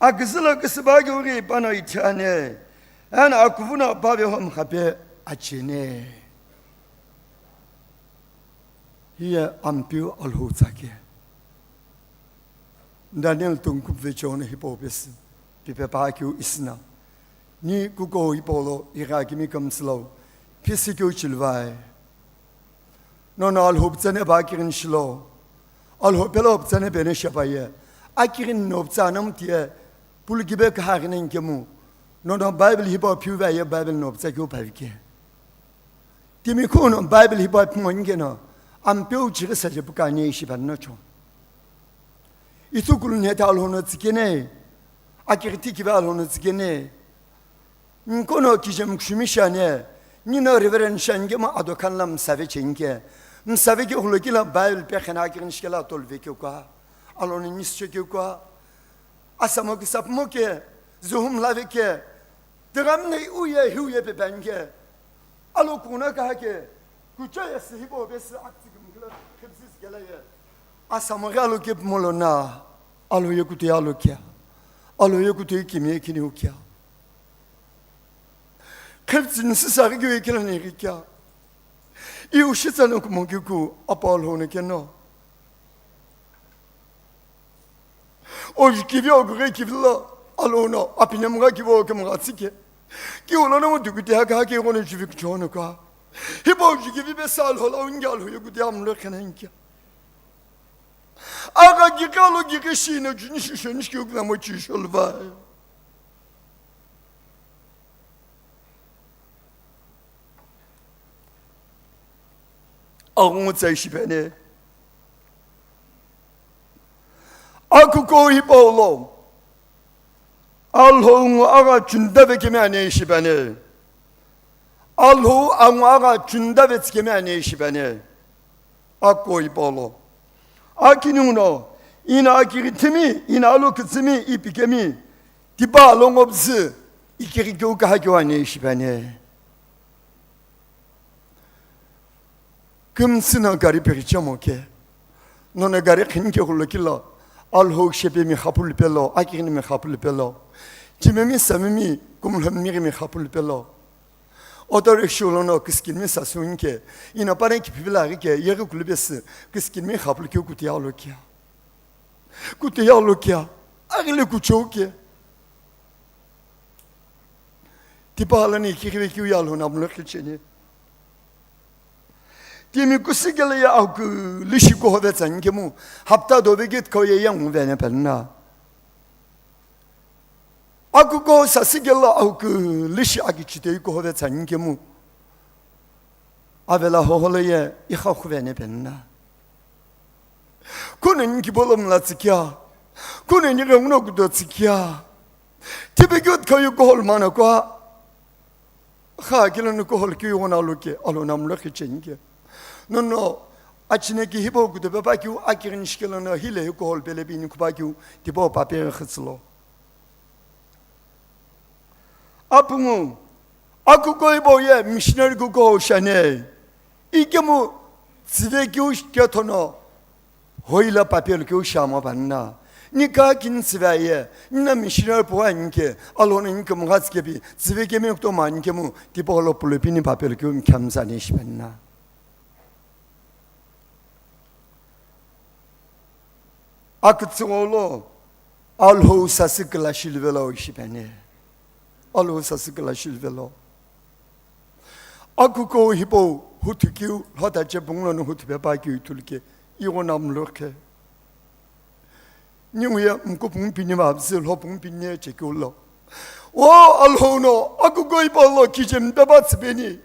Akızıla kısıba göre bana itane. En akuvuna babehom hape açene. Hiye ampiu alhou zake. Daniel tungkup vechone hipopes. Pipe pakiu isna. Ni kuko hipolo irakimi kamslo. Pisikyo chilvai. Non alhou bzane bakirin shlo. Alhou pelo bzane bene shabaye. Akirin nobzanam tie. Pulgibe kahaginen kemu. Non Bible hipo piuvaye Bible nobzakyo pavike. Timikuno Bible hipo pungengeno. Ampiu chirisaje bukanye shibannocho. Itukul neta alhono tsikene. Akirtiki ve alhono tsikene. Nkono kijem kshumishane. Nino reveren shangema adokanla msave chenke. Msave ke hulokila Bible pekhana akirin shkela tolveke kwa. Alhono nische kwa. Asamo ki sapmoke. Zuhum laveke. Dramne uye huye bebenke. Alo kuna kahake. Kuchaya sihibo besi aktigim gila kibsiz geleye. Asamo galo kip molona. Alo yekuti alo kya. Alo yekuti kimye kini ukya. Kibsin sisari gwe kilane rikya. Iu shitsano kumongiku apal hone keno. Oji kivyo gure kivla. Alo no apinemga kivo kemga tsike. Ki olana mo dukuti haka ke gone jivik chono ka. Hiboji gibi be sal hola ungal huyu gudam lekhenenki. Aga gikalo gikeshine junish kyukla mo chisholva. Agun tsayshibene. Akuko hipolo. Alhou aga chunda ve kemane shibene. Alhou aga chunda ve kemane shibene. Akko hipolo. Akinuno inaqhe inalo kitsimi ipikemi tiba longobzi ikirikyo kahagwane shibene. Kumsina gari perichamoke. Nona gari khinke hulokila. Alhou shepe mi khapul pelo akirin mi khapul pelo. Timemi samimi kumlhamiri mi khapul pelo. Odore sholono kiskilmi sasunke. Ina pare ki pibilari ke yeri kulubesi kiskilmi khapul ke kutiyalo kya. Kutiyalo kya. Agile kuchoke. Tipalani kirive ki uyalo namlo khicheni. Timi kusigele ya ak lishiko hovetsan kemu hafta dobegit koye yang vene penna. Akuko sasigela ak lishi agichite ko hovetsan kemu. Avela hoholeye ikha vene penna. Kunen kibolom la tsikya. Kunen yengno gudo tsikya. Tibegot koye ko holmana ko. Kha kilen ko hol ki yona loke alonam lo khichenke. No, achineki hibo gude babakiu akirin shkelana hile ko hol belebini kubakiu tibo papier khitslo. Apungu akuko iboye missionary ko shane. Ikemu tsivekiu shketono hoila papier ko shama banna. Nika kin tsivaye na missionary poanke alone inkem gatskebi tsivekemi to mankemu tibo lo pulepini papier ko kamsani shbenna. Aktsolo Alhou sasikla shilvelo ishibene. Alhou sasikla shilvelo. Akuko hipo hutukiu hotache bunglo hutbe baki tulke ironam loke. Niuya mkopung pinima absil hopung pinye chekulo. O Alhou no akuko hipo kijem bebat beni.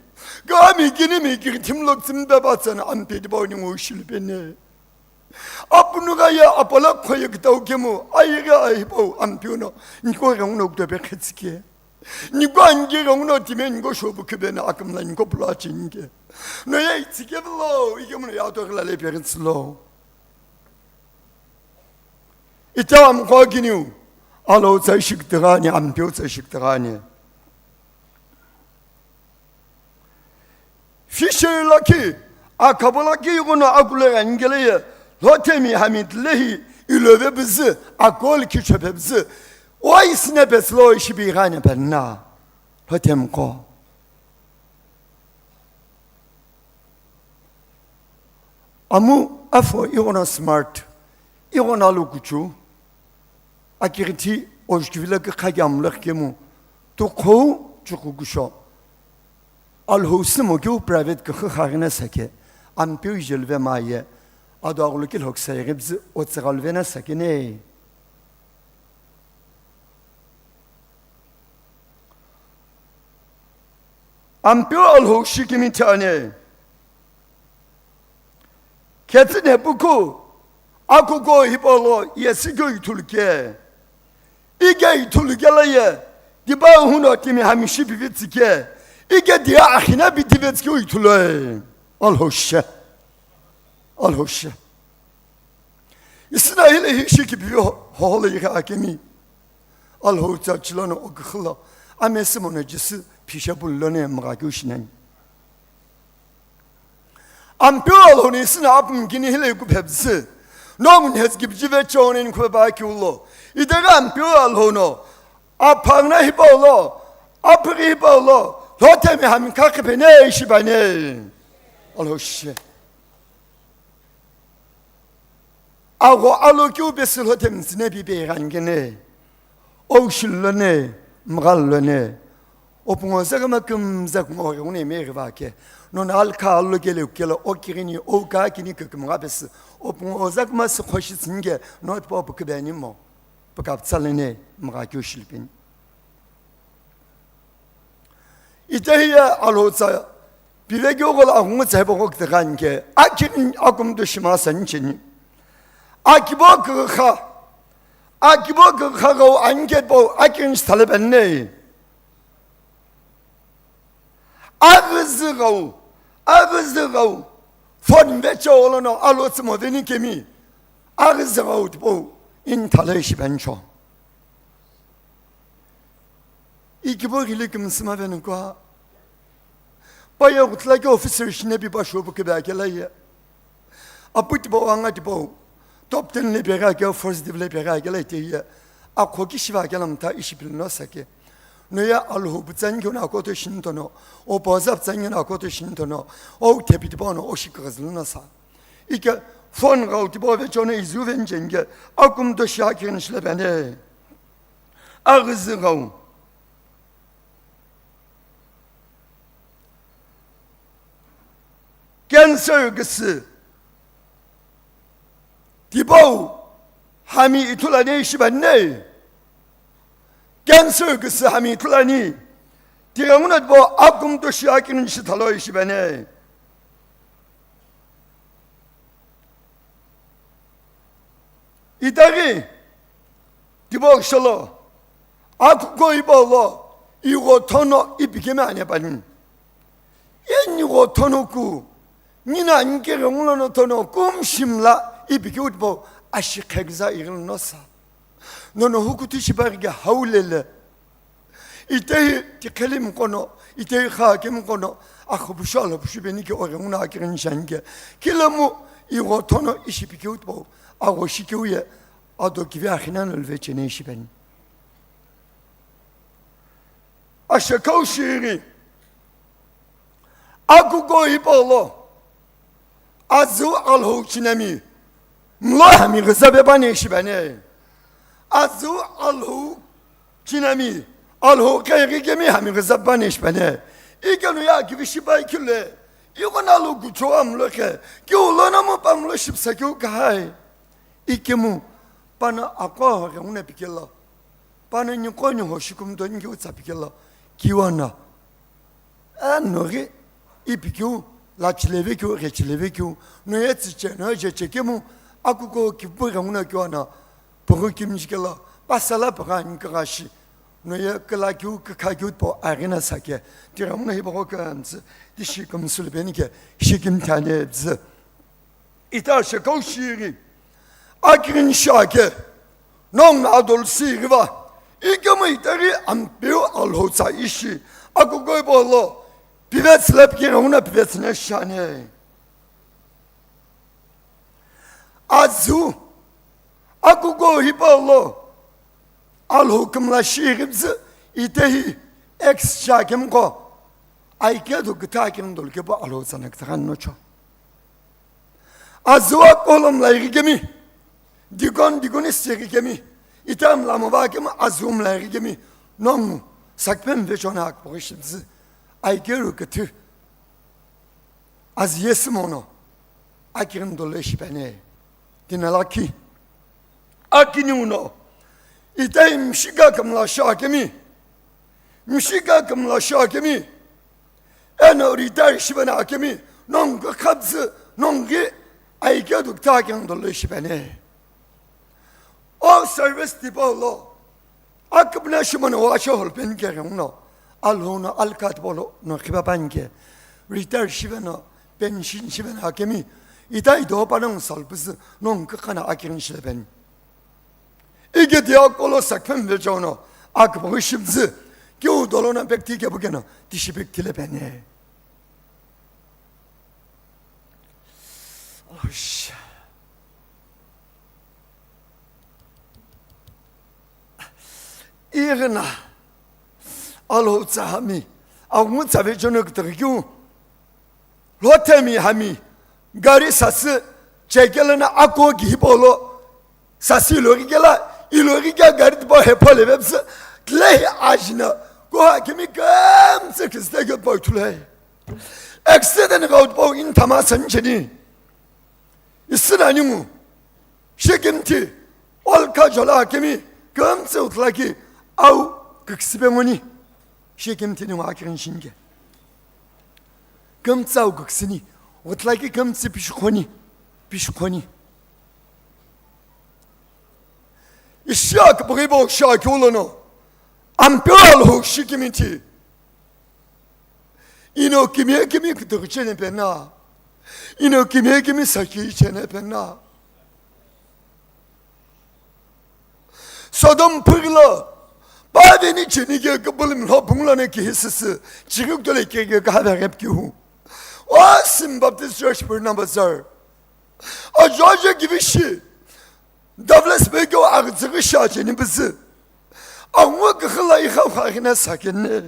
Gami gini mi girtim loksim bebatsan ampedi bawni ushilbene. Apnugaya apala koyektaw kemu ayga aybo ampiuno niko rongno gdobe khetske niko ange rongno timen go shobu kebena akımla niko plachinge no ye tsikeblo igemu ya tokla le peritslo itam koginu alo tsashiktrani ampiu tsashiktrani Fishelaki akabolaki yuno akule angeleye Lhothemi hamidlehi ilöve bizi akol ki çöpe bizi Why is never slow? She be running, but now let him go. Amu afo iona smart, iona lukuchu. Akiriti ojtvila ke khagamlak kemu. To ko chukugusho. Alhou smogu private ke kharina sake. Am peu jelve maye. Ador lekel hoksayrebz otseralvena sakene. Am peu alhou shikimitane. Ketine buku. Akugo hipolo yesigo itulke. Ige itulgelaye. Diba huno timi hamishi bivitsike. Ige dia akhina bitivetsku itulay. Alhou. Alhou. Isna ile Kipeu holi hakimi. Alhou tachilano okhla. Amesimona jisi pishabulone mragushinan. Am peu alhou isna apm gini ile kupebsi. Nomun has gibjive chonin kubakulo. Idagam peu alhou no. Apangna hipolo. Apri hipolo. Lhothemi Amüthaqhi bene shibane. Alhou. Ago Alakhü besil Lhothemi znebi beyrangene. Oshillone, mrallone. Opunozagamakum zakmorune mervake. Non alka allogele ukele okirini okakini kukmrabes. Opunozagmas khoshitsinge not pop kbenimo. Pakaptsalene mrakushilpin. Itahiya alhotsa bilegogol ahumtsebogok terange. Akin akumdo shimasanchini. Akibokha go angebo akin stalebenne. Agzgo von vechono alotsmo venikemi. Agzgo bo in talesh bencho. İkibogilikim smaven kwa. Bayogtlaki officer şnebi başobu kebakelaye. Aput bo angatibo. Top 10 liberage first liberage lete a kokishwa galam ta ishipilno sake no ya alhou butsanyo na koto shintono o bozap tsanyo na koto shintono o tepitbono o shikazluna sa ike fon gautibo ve chone izuven jenge akum do shakirin shlebene agzgau cancer gsi Kipeu hami itulani shibane. Cancer gisi hami itulani. Tirangunat bo akum to shakirin shitalo shibane. Idari Kipeu shalo. Akugo ibolo. Igo tono ibikeme anyabanin. Yen igo tono ku. Nina ngiranguno tono kumshimla. İbikutbo aşıkegza irnosa. Nono hukutishi barga haulele. İtehi tikelim kono, İtehi hakim kono. Akhubuşal beni ki oranguna akirin şenge. Kilamu irotono işi bikutbo. Aroşikuye ado gibi ahinan ölveçene işi ben. Aşakav şiiri. Akugo hipolo. Azu alhou çinemi. Mlahami gzabebane shibane. Azu alhou kinami. Alhou kayri gemi hami gzabane shibane. Iganu ya gibi shibay kule. Igonalu guchoam loke. Ki ulona mo pamlo shibsakyu kahai. Ikemu pana akwa una pikela. Pana nyikonyo hoshikum dongi utsapikela. Kiwana. Anori ipikyu la chilevekyu rechilevekyu. No yetche no chekemu. Akugo Kipeu ganguna kiwana poru kimjikela pasala paran krashi no ya kala kyu kakyu po arena sake tiramuna hibokanz dishikum sulbenike shikim tanebz ita shakaushiri akrin shake non adol sirva igama itari ampeu alhotsa ishi akugo bolo pivet lepkin ona pivet neshane Azu, akugo hipolo, Alhou kumlaşırız. İtehi ex şakim ko. Aykedu gıtakim dolke bu Alhou sana gıtakan noço. Azwa kolumla irgemi. Digon istirgemi. İtam lamu bakim azumla irgemi. Non sakmem ve çona akboşımızı. Aykedu gıtı. Az yesim onu. Akirim doleş beni. Dinalaki. Akini uno. İtay mşika kamla şakemi. Mşika kamla şakemi. En oritar şibana akemi. Nonga kabzı. Nongi aygeduk takin doleş beni. O servis tipolo. Akımla şibana vaşahol ben gerim no. Alhou'na alkat bolo no kibabanke. Ritar şibana ben şibana akemi. İtay doğupanın salpısı. Nonga kana akirin şibana. İki diğer kolu sakın ve çoğunu akbı şimdi ki dolana bektiğe bugün dişi bektile beni. Hoş. İğna Alhou zahami Amüthaqhi ve çocuk tırgı Lhothemi hami gari sası çekelene Akheu gibolo sası lori gela ilori gari bo hepole webse klei ajna go hakimi gam sekiste ge boytule ekseden gaut bo in tamasan cheni isnani mu shekimti ol kajola hakimi gam se utlaki au kiksibemoni shekimti ni wakirin shinge gam tsau kiksini utlaki gam se pishkhoni İşyak bıgıbok şak olunu Alhou şikimiti İno kimi kıtıkçene pena İno kimi saki içene pena Sodom pırla Baden içini ge kıbılım hapunglanı ki hissisi Çıkık dole ki ge haber hep ki hu O Baptist Church bir nabazar O Georgia gibi şey Davlas bego ağzı şaçeni bizi. Ağmı kıhlayı xavxağına sakenne.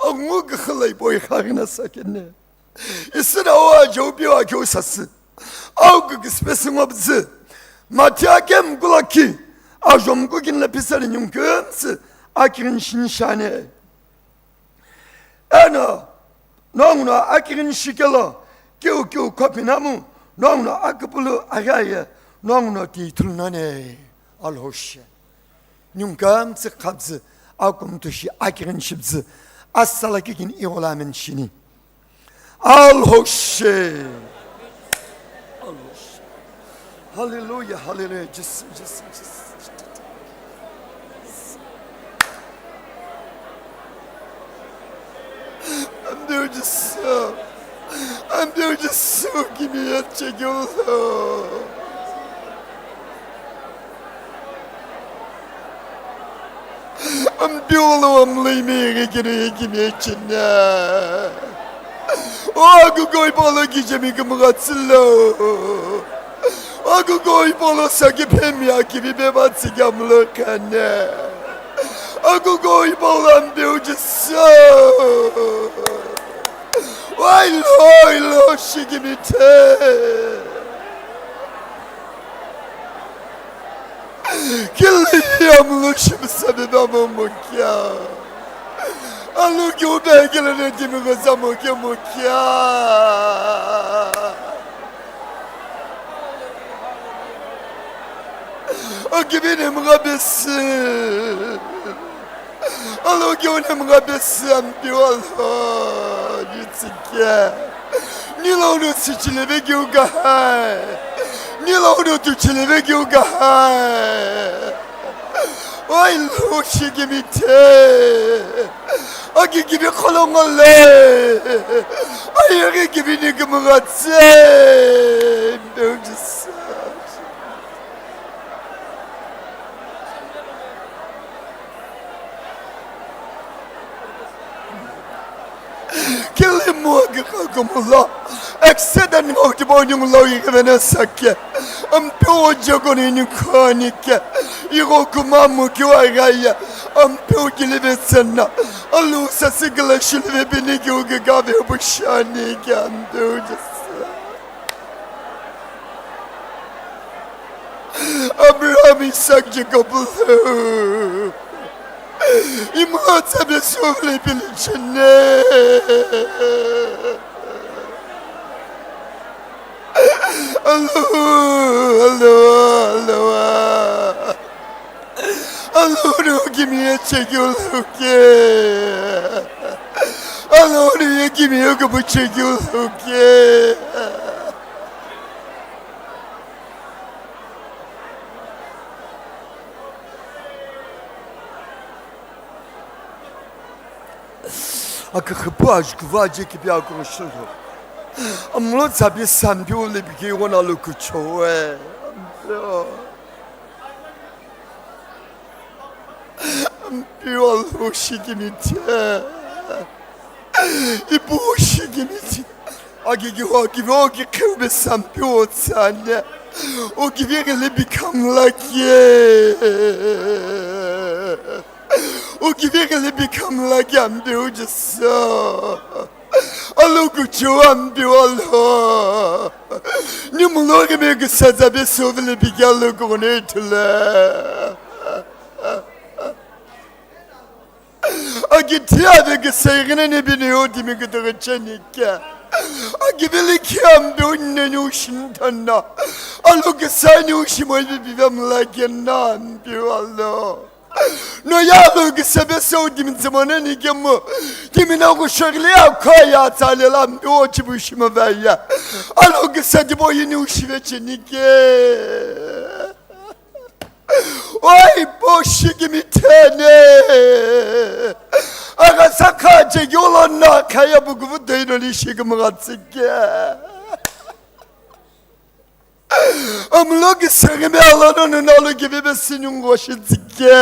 Ağmı kıhlayı boy xağına sakenne. İsra o acıbiyo Akheu sası. Ağgı kısmesin o bizi. Matyakem gulaki. Ağzım kuginle pisarin yumkümsü. Akirin şinşane. Ana. Nongna akirin şikala. Kiu kopinamu. Nongna akıpulu agaya. Nongno titulnane alhoşe. Nyungam sıkabzı akum tuşi akirin şibzı asalakikin iolamen şini. Alhoşe. Alhoşe. Hallelujah, hallelujah. Just. I'm there just so give me a check your I'm biologum leymeye gibi içine. O goy bala gecemi kımgatsıllo. O goy bala sakip hem ya gibi bebatsı gamlakane. O goy balam biocası. Vay lo şigimi te. Killiyam luşum sebebi amamukya. Alhou belgelene dimi gazamukya mukya. O gibinim gabesi. Alhou gabesi ampi Alhou. Nitsikya. Nilonu siçileve gyugahay. Nilonu tuçileve gyugahay. Ay loşi gibi te. Agi gibi kolongalı. Ayağı gibi ne kımıgatsın. Böylesi. Kilim muhakkak akumullah. Ekseden muhtemelen Allah'ı güvene sakke. Ampi o jagoninin kanike. Iro kumamu kiwagaya. Ampeu kilibetsana. Alhou sasigla shilve binigi ugagabe bushani gamdu jasa. Abraham Isaac Jacob Alhou. İmhatsa besovle bilincine. Alhou gimiye çekiyor ki. Alhou gimiye kapı çekiyor ki. Kipeu ajikuvaje kibya konsholo. Amlo sabi sambi ole biki wona lokuchowe. Ampiu Alhou shigimiti. Ibu shigimiti. Agi kebe sambi otsane. O gibi become like O gibi become like amdu just so. Alakhü amdu Alhou. Ni muloge me gsaza be sovle bigalo konetle. Agitia be gsaygne ne biniyor dimi gdırçenika. Agibeli amdu ne ushintanna. Alakhü sani ushimoy bibam like amdu Alhou. No yalo gisebe saudim zamana ni gemu kimina go shaglia koya talelam o chibushima baya Alhou gisedi boyini ushivece nike Oy boşi gimitene Aga sakace yolana kaya bu gubu Inoli shigmatsike Amüthaqhi serime alanın alı gibi besinun koşutzike.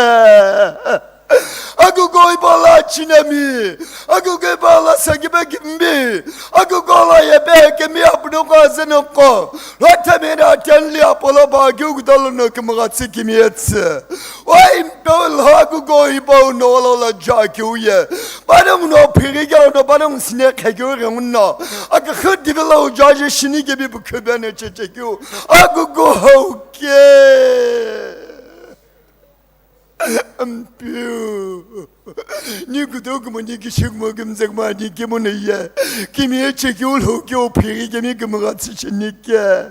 Agugoy bala çinemi. Agugoy bala sagibe gibi. Agugola yebeke mi yapını kazanı ko. Lhothemi ratenli apola bagi ugdalını kımgatsı kimiyetse. Vay bol agugoy bol nola jaki Banım no piriga no banım sinek görüyorum no. Akı divela ucaje şini gibi bu köbene çekiyor. Agugo ke. Ampiu. Ni kudogma ni kishigma gimzagma ni kimonaya. Kimiye çekiyor hoki o piriga mi gımgatsı şinike.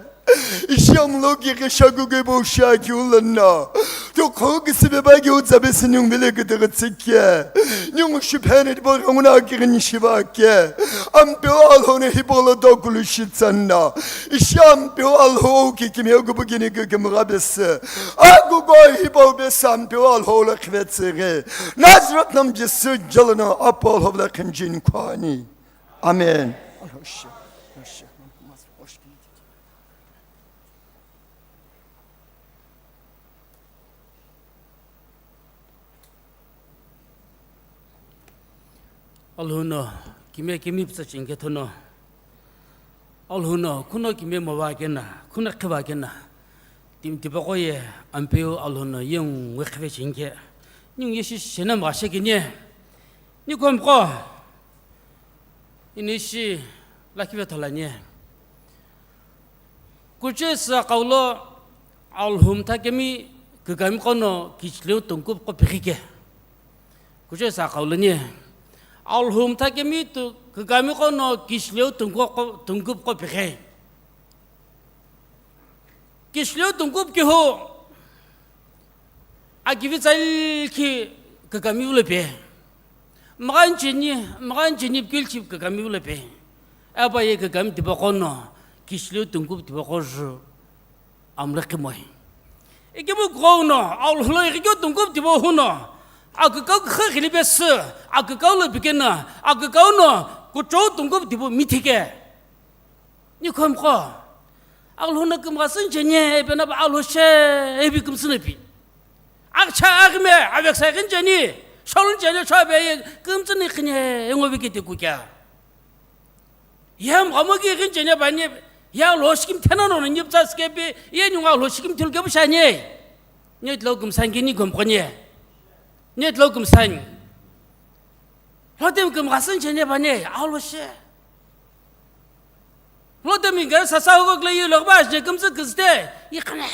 İşamlogi reshaguge bo shaki ulana. To kogisi bebagi utzabesi nyung bile gıdırıtsike. Nyung şüphenet boranguna girin şivake. Ampiu Alhou ne hibola dokulu şitsanna. İşampiu Alhou ki kimiye gubugini gıgımrabesi. Agugoy hibo besi ampiu Alhou la kvetsere. Nazrat namcısı jalına Alhou la kıncin kwani. Amen. Alhou no kime psa chinge no Alhou no kuno kime mawagena kuno khwagena tim tibagoye ampeu Alhou no yung wekhwe chinge nyung yeshi shena ma shegine ni komko inishi lakive thalanye kuche sa qawlo Amüthaqhi kagam kono kichleu tungkup ko phike kuche sa qawlanye Amüthaqhi tu kagam kono kichleu tungkup ko phike kichleu tungkup ki ho agivitsal ki Kughato Lephe magan chini kilchip Kughato Lephe abaye Kughato tibakono kichleu tungkup tibakojo Amüthaqhi moy ikibu kono Alhou ikyo tungkup tibahono Akughato khilibes Akughato bigena Akughato kucho tungkup tibu mitike ni komko Alhou na kumgasan jenye bena Alhou she ebi kumsnepi akcha agme avec sa genjani sholun jenye Chophi kumsne khine ngobi te kukya yam gamogi genjene banye ya loshkim tenano nyipsa skepe ye nyunga loshkim tilge bshanye Nhất lâu cùng sang kini cùng con nhẹ, nhất lâu cùng sang, Lhothemi cùng gasen chene bane, alo she. Lhothemi cái sao có lấy lộc ba je cùng sức kiste, ikhne.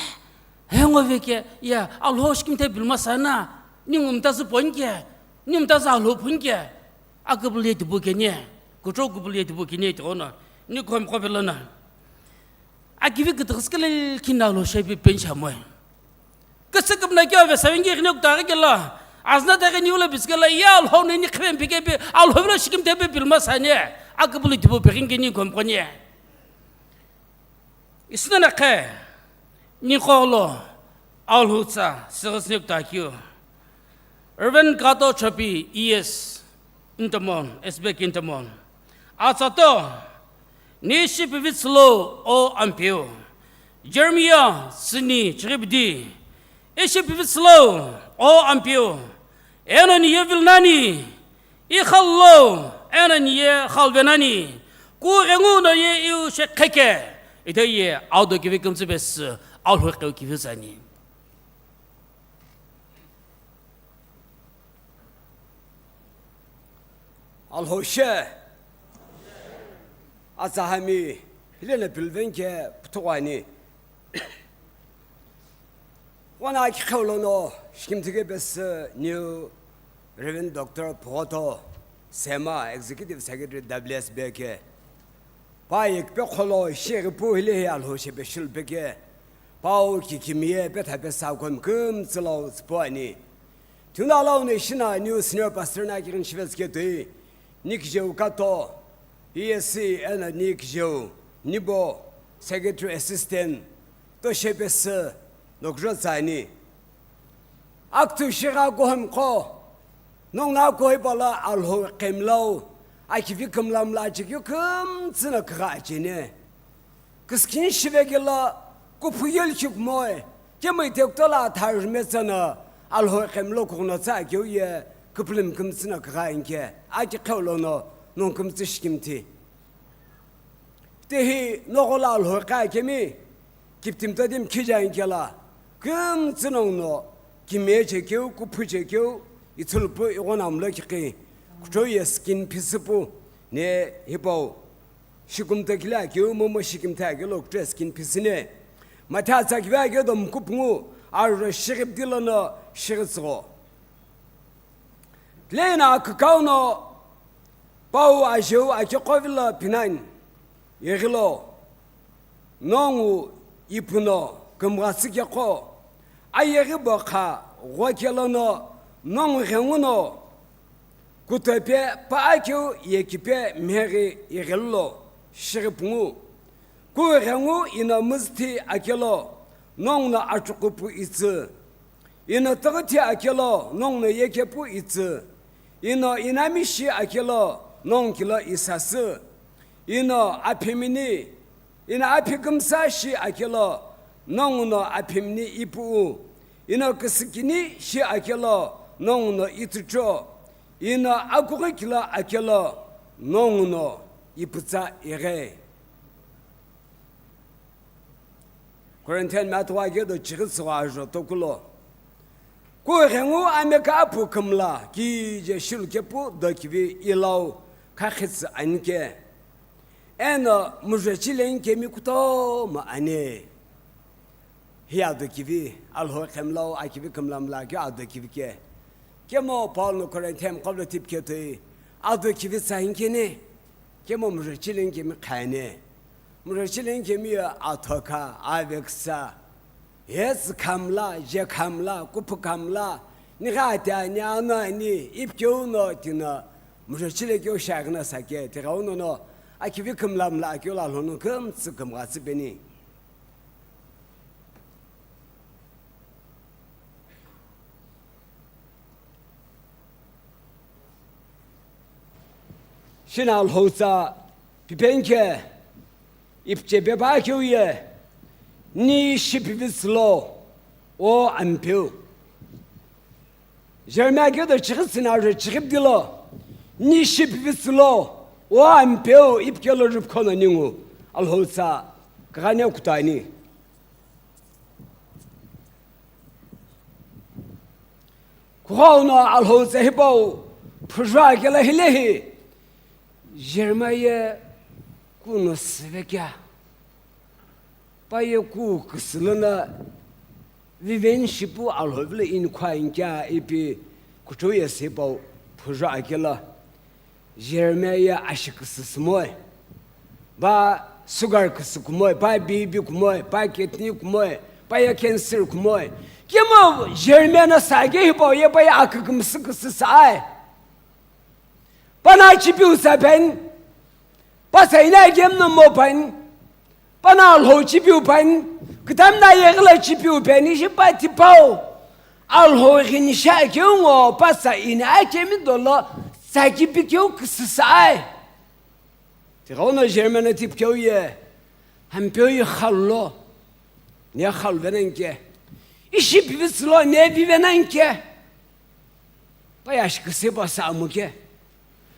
Hengo veke, ya Alhou kim te bilma sana, nhưng ta sự bổn kia, nhưng ta Alhou bổn kia, akubuli tu bukenya, kucho kubuli tu bukenya tu ona, ni kom kopelana. Akivi keterskele kinalo shebi penchamoy. Kesekap na kya ve savingi khne ukta ke la. Azna ta ke niula biskela ya Alhou ni khem pike be Alhou la shikim te be bilma sana, akubuli tu bukengi ni kom konye. Inaqhe Ingulho Alhou sa Inaqhe Urban Kughato Chophi ES Intamon SBAK Intamon Asato Nishi Pivitslo O Ampio Jeremiah Sini Tribdi Ishi Pivitslo O Ampio Enan Yevilnani Ikhallo Enan Ye Khalvenani Kurenguno Ye Iu Shekeke Ito ye auto give comes to best Alhou give us any. Alhou Shohe Azahami Hilene Bilvenke Putwani One Akheu no Shimtige best new Reverend Dr. Kughato Sema Executive Secretary SBAK Payek Pekolo Kipeu Hele Alhou Shebeshul Beke Pau Kikimiye Beta Besaukom Kum Zlo Spani Tunalo Nishina New Senior Pastor Nakirin Shveske Kughato ESC and Nikjo Nibo Secretary Assistant Toshebes Nogrozani Aktu Shira Gohem Ko Nona Goibala Alhou Kemlo Akivikum lam lajik yukum zina krajine. Kiskin shivegila Kukuphuu chuk moy. Kemay tektola tar mezana Alhou Kemlo kuna za gyoye kuplim kum zina krajinke. Aki Akheu no non kum zishkimti. Tehi nogola Alhou kajimi kiptim tadim kijayinkela. Kum zinong no kimye chekyo Kukuphuu chekyo itulpu igonamlaki. Kuchoye skin pisipu ne hipo shikum takila kyo momo shikim takilo kuchoye skin pisine mata sakwa kyo dom Kukuphuu ar shirip dilano shiritso lena kakauno pau Akheu akokovila pinan yegilo nongu ipuno kumrasikako ayeriboka wakelono nongu renguno Kutepe Akheu Yekikithiu Meri Irello Shiripungu Kurengu ina musti akelo nongna achukupu itse ina tagati akelo nongna yekepu itse ina inamishi akelo nongkilo isase ina apimini ina apikumsashi akelo nongna apimini ipu ina kisikini shi akelo nongna itucho Ina akurikila akelo nonguno iputsa ire. Quarantine matwa gedo chiriswa jo tokulo. Kurengu ameka apu kumla ki je shulkepu dokivi ilau kakhits anke. Ena mujachilen kemikuto ma ane. Hiya dokivi Alhou Kemlo akivi kumlamla ki adokivi ke. Kemo Paul no Quarantine qabla tibkete adokivi sahinkene. Kemo mujachilen kemi khane. Mujachilen kemi atoka aveksa. Yes kamla, je kamla, kupu kamla. Ni gata ni ana ni ipkeu no tina. Mujachile kyo shagna sake tirauno no. Akivi kamlamla akyola lono kum tsukum gasibeni. Shina Alhou sa pipenke ipche beba kyoye. Ni shipivislo o ampeu. Jeremiah de chirisina chiribdilo. Ni shipivislo o ampeu ipkelo rupkona ningu. Alhou sa kagane kutani. Kughato Alhou zehbo pujwa gela hilehi Jeremiah kuno svekya Paye ku kslana viven shipu Alhou vle in kwainka epi kuchoye sebo pujwa gela Jeremiah ashikssmoy ba sugar kumoy ba bibi kumoy ba ketni kumoy ba ya cancer kumoy kemo Jeremiah na sage hibo ye ba ya akkumsai bana chipiu saben ba sayna gem no mo ban bana Alhou chipiu ban kdam na yegla chipiu ben ishi ba tipao Alhou gin sha kyo ba sa Inaqhe mi dolo sagi bikyo ksai Tirona Jeremiah tip kyo ye ham pyo ye khallo ne khal venenke ishi bivislo ne bivenenke bayaş kısı basamuke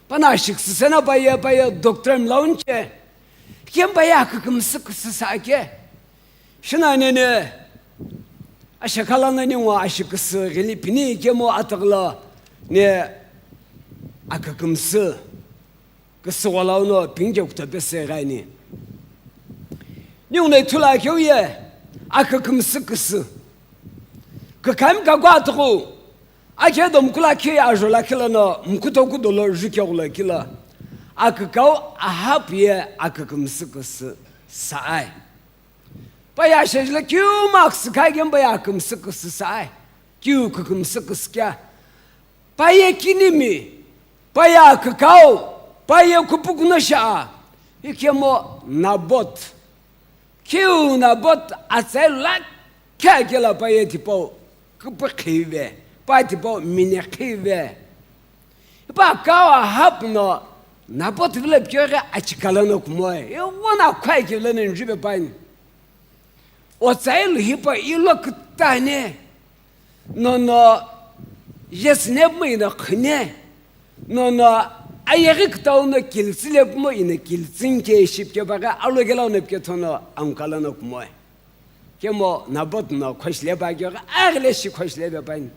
bana aşıksısına baya doktorum launche kim baya kıkımsı kısı sake şuna nene aşakalana ne o aşıkısı gelipini kemo atıgla ne akıkımsı kısı olanı pinjokta besegani ne onu tulakyo ye akıkımsı kısı kıkam Kughato Akhe mkula ke ajola kila no mkuto kudolo jikyola kila akakao ahapye akakumsikus sai baya shejla kyu max kagem baya akumsikus sai kyu kukumsikus kya baya kinimi baya akakao baya kupukuna sha ikemo nabot kyu nabot asela kagela baya tipo kupukhive Patipo minekhive. Pa kawa hapno na potvile pkere achikalano kumoe. E wana kwai kilene njibe pani. Otsail hipa ilo kutane. No jesneb mo ina khne. No ayeri ktauna kilsileb mo ina kilsinke shipke baga alogela ne pketono amkalano kumoe. Kemo nabot no khoshleba gyoga agle shi khoshleba pani.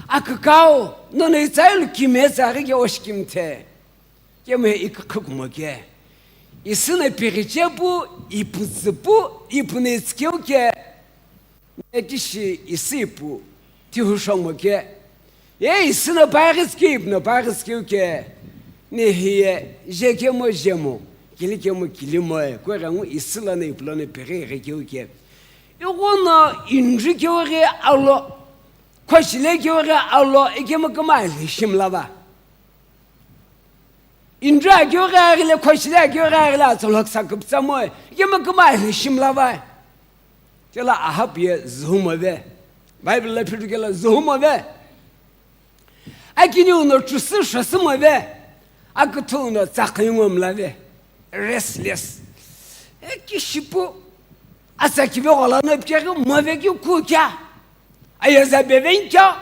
Akakao no ne zail kimezari ge oshkimte keme ikkumoge isine perichebu ipuzbu ipneskyoke nekishi isipu tihushomoge isine bariskip no bariskyoke ne hiye jekemo jemo kilikemo kilimo kwerangu isila ne plane perere kyoke yona injikyoge allo Koşile göre Allah ikimi kımaylı şimlava. İndra göre ağırlı koşile göre ağırlı solak sakıp samoy. İkimi kımaylı şimlava. Kela ahap ye zuhuma ve. Bible'le pürgele zuhuma ve. Akini onu çüsü şasıma ve. Akıtı onu sakıyumumla ve. Restless. Kişi bu. Asaki ve olan öpkeri maveki kukya. Ayaza bevenka,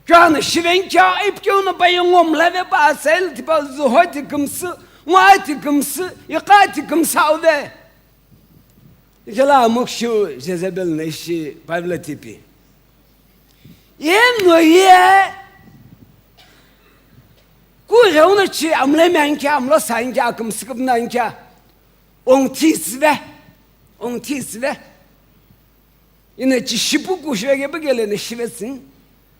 kana shivenka, ipkuna bayungom lave basel tipa zuhati kumsu, wati kumsu, yaqati kumsaude. İkala mukshu Jezebel neşi Bible tipi. Yeno ye, kure onu çi amle menka, amla sanki akım sıkıp nanka, on tisve. Yine çişipu kuşa gibi gelene şivesin.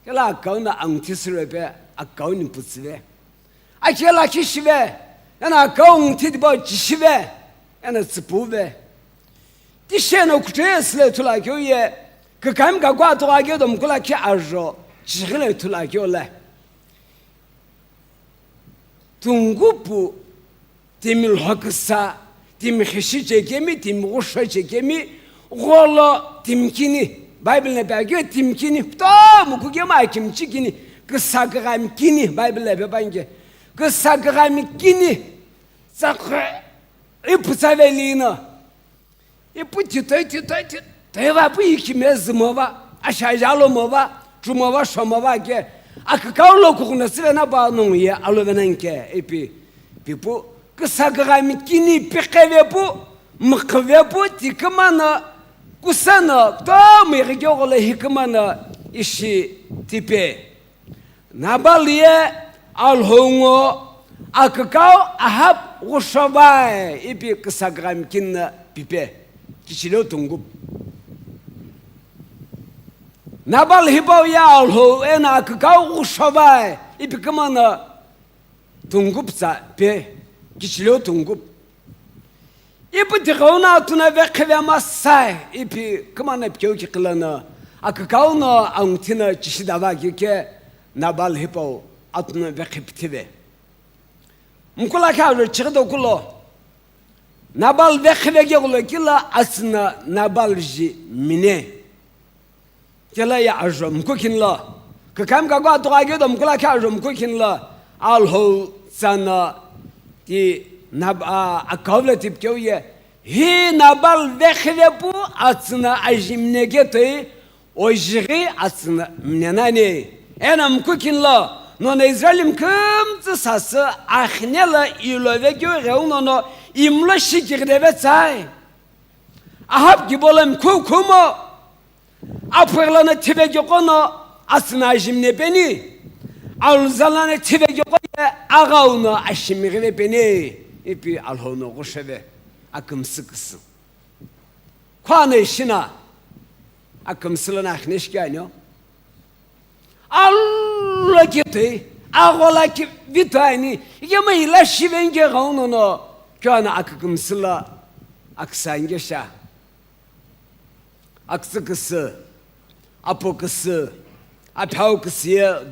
Kela akkauna antisrebe, akkaunin putsve. Akela kişive, yana akkaun tidba çişive, yana sıpuve. Dişene kuşaya sile tulakyo ye, kıkam Kughato agedom kulaki arjo, çişgile tulakyo le. Tungupu, timil hakısa, timhişi çekemi, timhuşa çekemi, Golo timkini Bible'ne belge timkini tam kugema Akimichi kini kısagram kini Bible'le bebange kısagram kini sakre ipusavelina iputitoy teva bu ikimez mova aşajalo mova cumova şomova ke akakaulo kukunasile na banun ye alovenenke epi pipu kısagram kini pikeve bu mıkve bu tikmana Kusana, tam irigyola hikmana, işi tipe nabaliye Alhou Akau ahap Shohe ipi kesagram kin pipe kişilo tungup nabal hibau ya Alhou ena Akau Shohe ipi kemana tungup sa pe kişilo tungup ipi tikona tuna vekve masay ipi kemana pkeu kiklana Akau na angtina kişidava ke nabal hibau atuna vekiptive Mkulakha çıktı kulo. Nabal vekvege kulo kila asna nabalji mine. Kila ya ajro mkukinla. Kakam kagwa toage do mkulakha ajro mkukinla. Alhou sana ki akavle tip kyoye. Hi nabal vekve bu asna ajimne gete ojri asna mnenani. Ena mkukinla. Non Israelim kımtı sası ahnela ilove göre onu imla şikirde ve say. Ahab gibolem kukumo. Apırlanı tibe gökono asına jimne beni. Alzalanı tibe gökoye ağaunu aşimiri ve beni. İpi alhounu kuşeve akım sıkısı. Kuanı işina akımsılın ahneşkanyo. Allah gitti. Ağola ki vitayni. Yama ila şivenge gaunono. Kana akımsıla aksangeşa. Aksıkısı. Apokısı. Apheu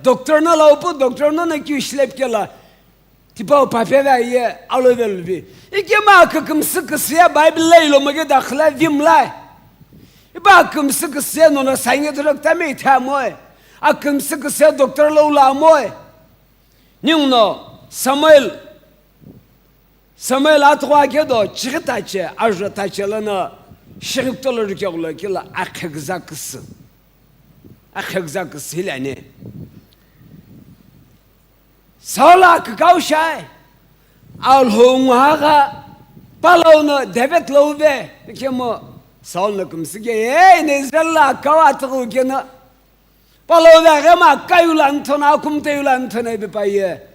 doktorna laupu doktorna ne ki işlep gela. Tipa papeveye alıvelvi. Yama akımsıkısıya Bible ilo mage dakhla vimla. İba akımsıkısıya nona sanye durakta me itamoy. Akımsıkısa doktorla ulamoy. Ningno Samuel atwa kedo çıkıtaçı ajrataçılana şiriptoları kyola kila akhegzakısı. Akhegzakısı hilani. Sağla kavşay. Alhou haga palawno devet love kemo sağla kımsıge ne İsrail'la kavatı kena Palo verema kayulan tona kumteyulan tona bipaye.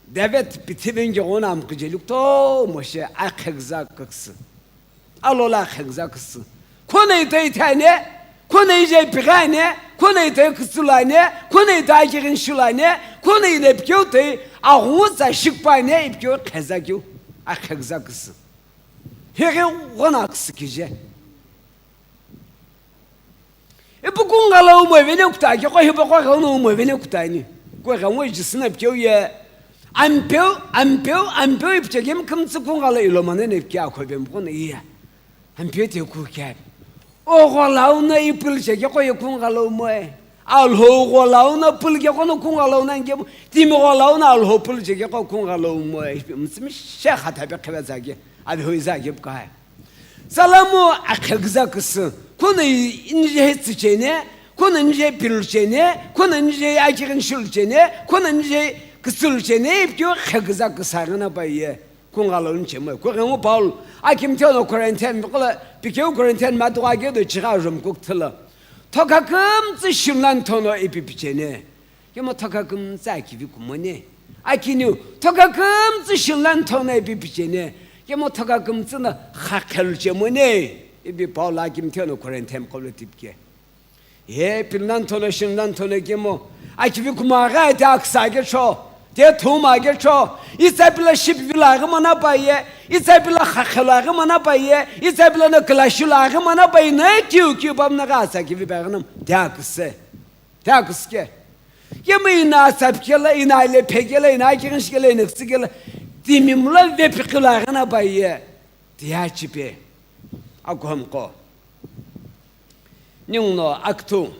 Devet bitivenge onam kıceluk to moşe akhegzakısı. Alola akhegzakısı. Kone teytane, kone je pirane, kone tey kısulane, kone tagirin şulane, kone lepkeu tey ağuza şıkpane ipkeu khezakeu akhegzakısı. Here onaksı kije. Bu kungala umo vene kutai ko hibo ko kono umo vene kutai ni ko ga mo jisna pyo ye ampeu ipchegem kumtsu kungala ilomane ne kya ko bem ko ne ya ampeu te ku kya o ko launa ipil chege ko kungala umo alhou ko launa pul ge ko no kungala una nge timi ko launa alhou pul chege ko kungala umo msimi shekha tabe khwazage abi hoizage ka salamu akhegzakısı konu ince hetsçene, konu ince pilçene, konu ince akirin şulçene, konu ince kısılçene hep diyor hegza kısarına bayye. Kungalın çeme. Kurangu Paul Akimteo Korinten bikla Pika Korinten maduage de çıkarım koktala. Tokakım zışımlan tono epipiçene. Yama tokakım zakivi kumane. Akinu tokakım zışımlan tono epipiçene. Yama tokakım zına hakelçemone. Bir Paul Akimteo Korinten kolotipke. Pinlan tono şımlan tono gemo. Akivi kumaga ete aksage şo. Te tuma geço. İsabila şipvilağı mana baye. İsabila hakkılağı mana baye. İsabila ne kılaşılağı mana baye. Ne ki bamna gasa gibi beğenim. Te kıske. Yemi ina sapkele, ina lepekele, ina girişkele, nefsikele. Dimimla ve pikılağına baye. Diya çipe. Akheu ko. Ningno aktu.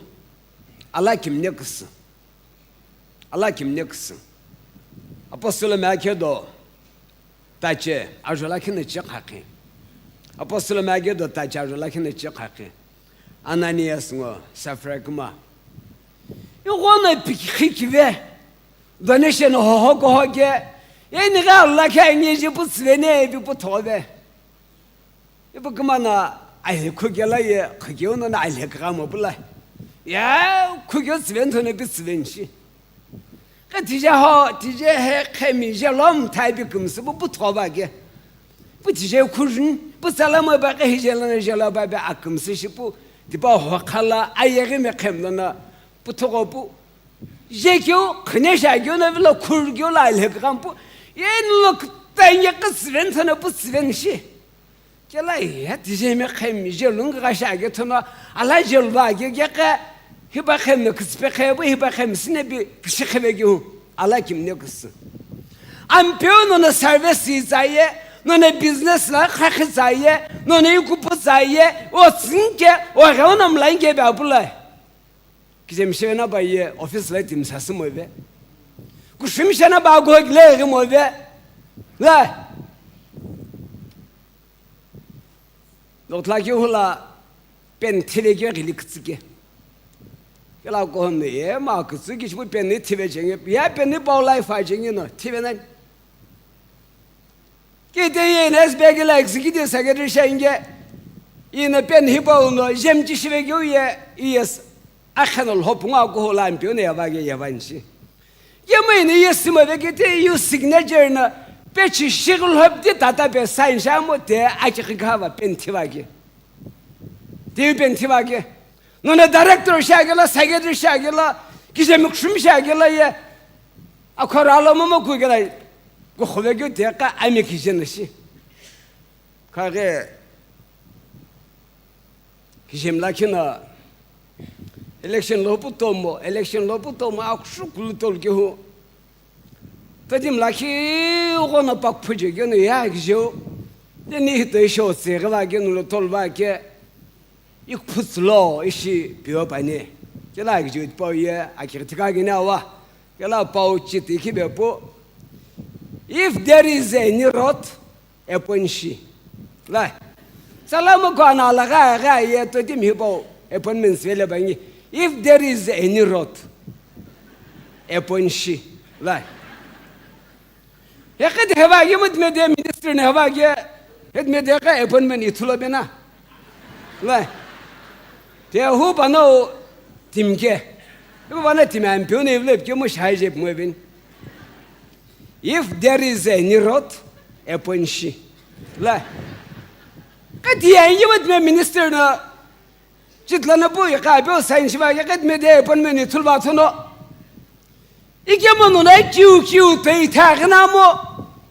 Alakhü ne kısın. Alakhü ne kısın. Apostol Magedo tache ajolakhi ne chikhaqi Apostol Magedo tache ajolakhi ne chikhaqi Ananias ngo safragma yogona pikhikive doneshen hohoge yeni Allah kayneji bu svene bu tobe bu kmana ay kugelaye kugyono na alhekama bulay 야 그게 스벤토네 비스벤시 그 디자하 디제해 케미제 롬 타입이 금스 뭐 부터바게 부 디제 쿠준 부 살라마 바게 히젤나 젤라바베 아금스시 부 디바 화칼라 아예게메 켐나 부터고 제교 그네샤교나 빌라 쿨교라일헤감 부 옛로 그때냐 그 스벤토네 부 스벤시 켈라이 디제메 케미제 룽가 샤게 토나 알라 젤바게 게가 히바켐네 그스페케부 히바켐스네비 그시케베기우 알라킴네 그스 암페오노나 서비스 자예 노네 비즈니스라 카크자예 노네 쿠푸자예 오슨게 오가오남 라인게 바불라 기zem시나 바예 오피스 라이팀 사스모베 구심시나 바고글레게 모베 라 노틀라기 홀라 벤티레게 릴릭스게 Alakhü markası geç bu beni tiveceğim. Ya beni bağlay faceğim no tivenen. Gideyim SBAK executive secretary şenge. Yine ben hibaunu jemci şive göye yes. Alhou Alhou lampiyo ne yapacak yabancı. Yemeğini yesime ve gidiyor signature na. Beçi şigul hepti database sayınca mı de akikava ben tivagi. Diyor ben tivagi. 너네 다이렉터 샤겔라 세계들 샤겔라 기재묵숨 샤겔라에 아코랄로모 그게라 그 호백이 대가 아미 기재는시 가게 기심라키나 엘렉션 로부터 뭐 악수 굴돌기후 그dim라키 오거나 박푸지게는 야 기죠 네 대쇼 세가게 눌러 돌바게 이쿠슬로 이시 비어바니 제가 이제 보여 아키르티가게 나와 제가 바우치 티키베포 if there is any rot eponshi la salamu kana laga ga ye to dimhibo eponmen swele bani if there is any rot eponshi la yakad hava yemut mede minister ne hava ge edmede ga eponmen itulo bena la 대후 바노 팀게 이거 바나 팀안 변해 블랙 뭐 샤이제 뭐빈 if there is any rot eponshi la قديا يود من minister جيت لنا بوي قابو ساينش با قد مدي epon مني تلباتونو 이게뭐노나 키우 데이터가나모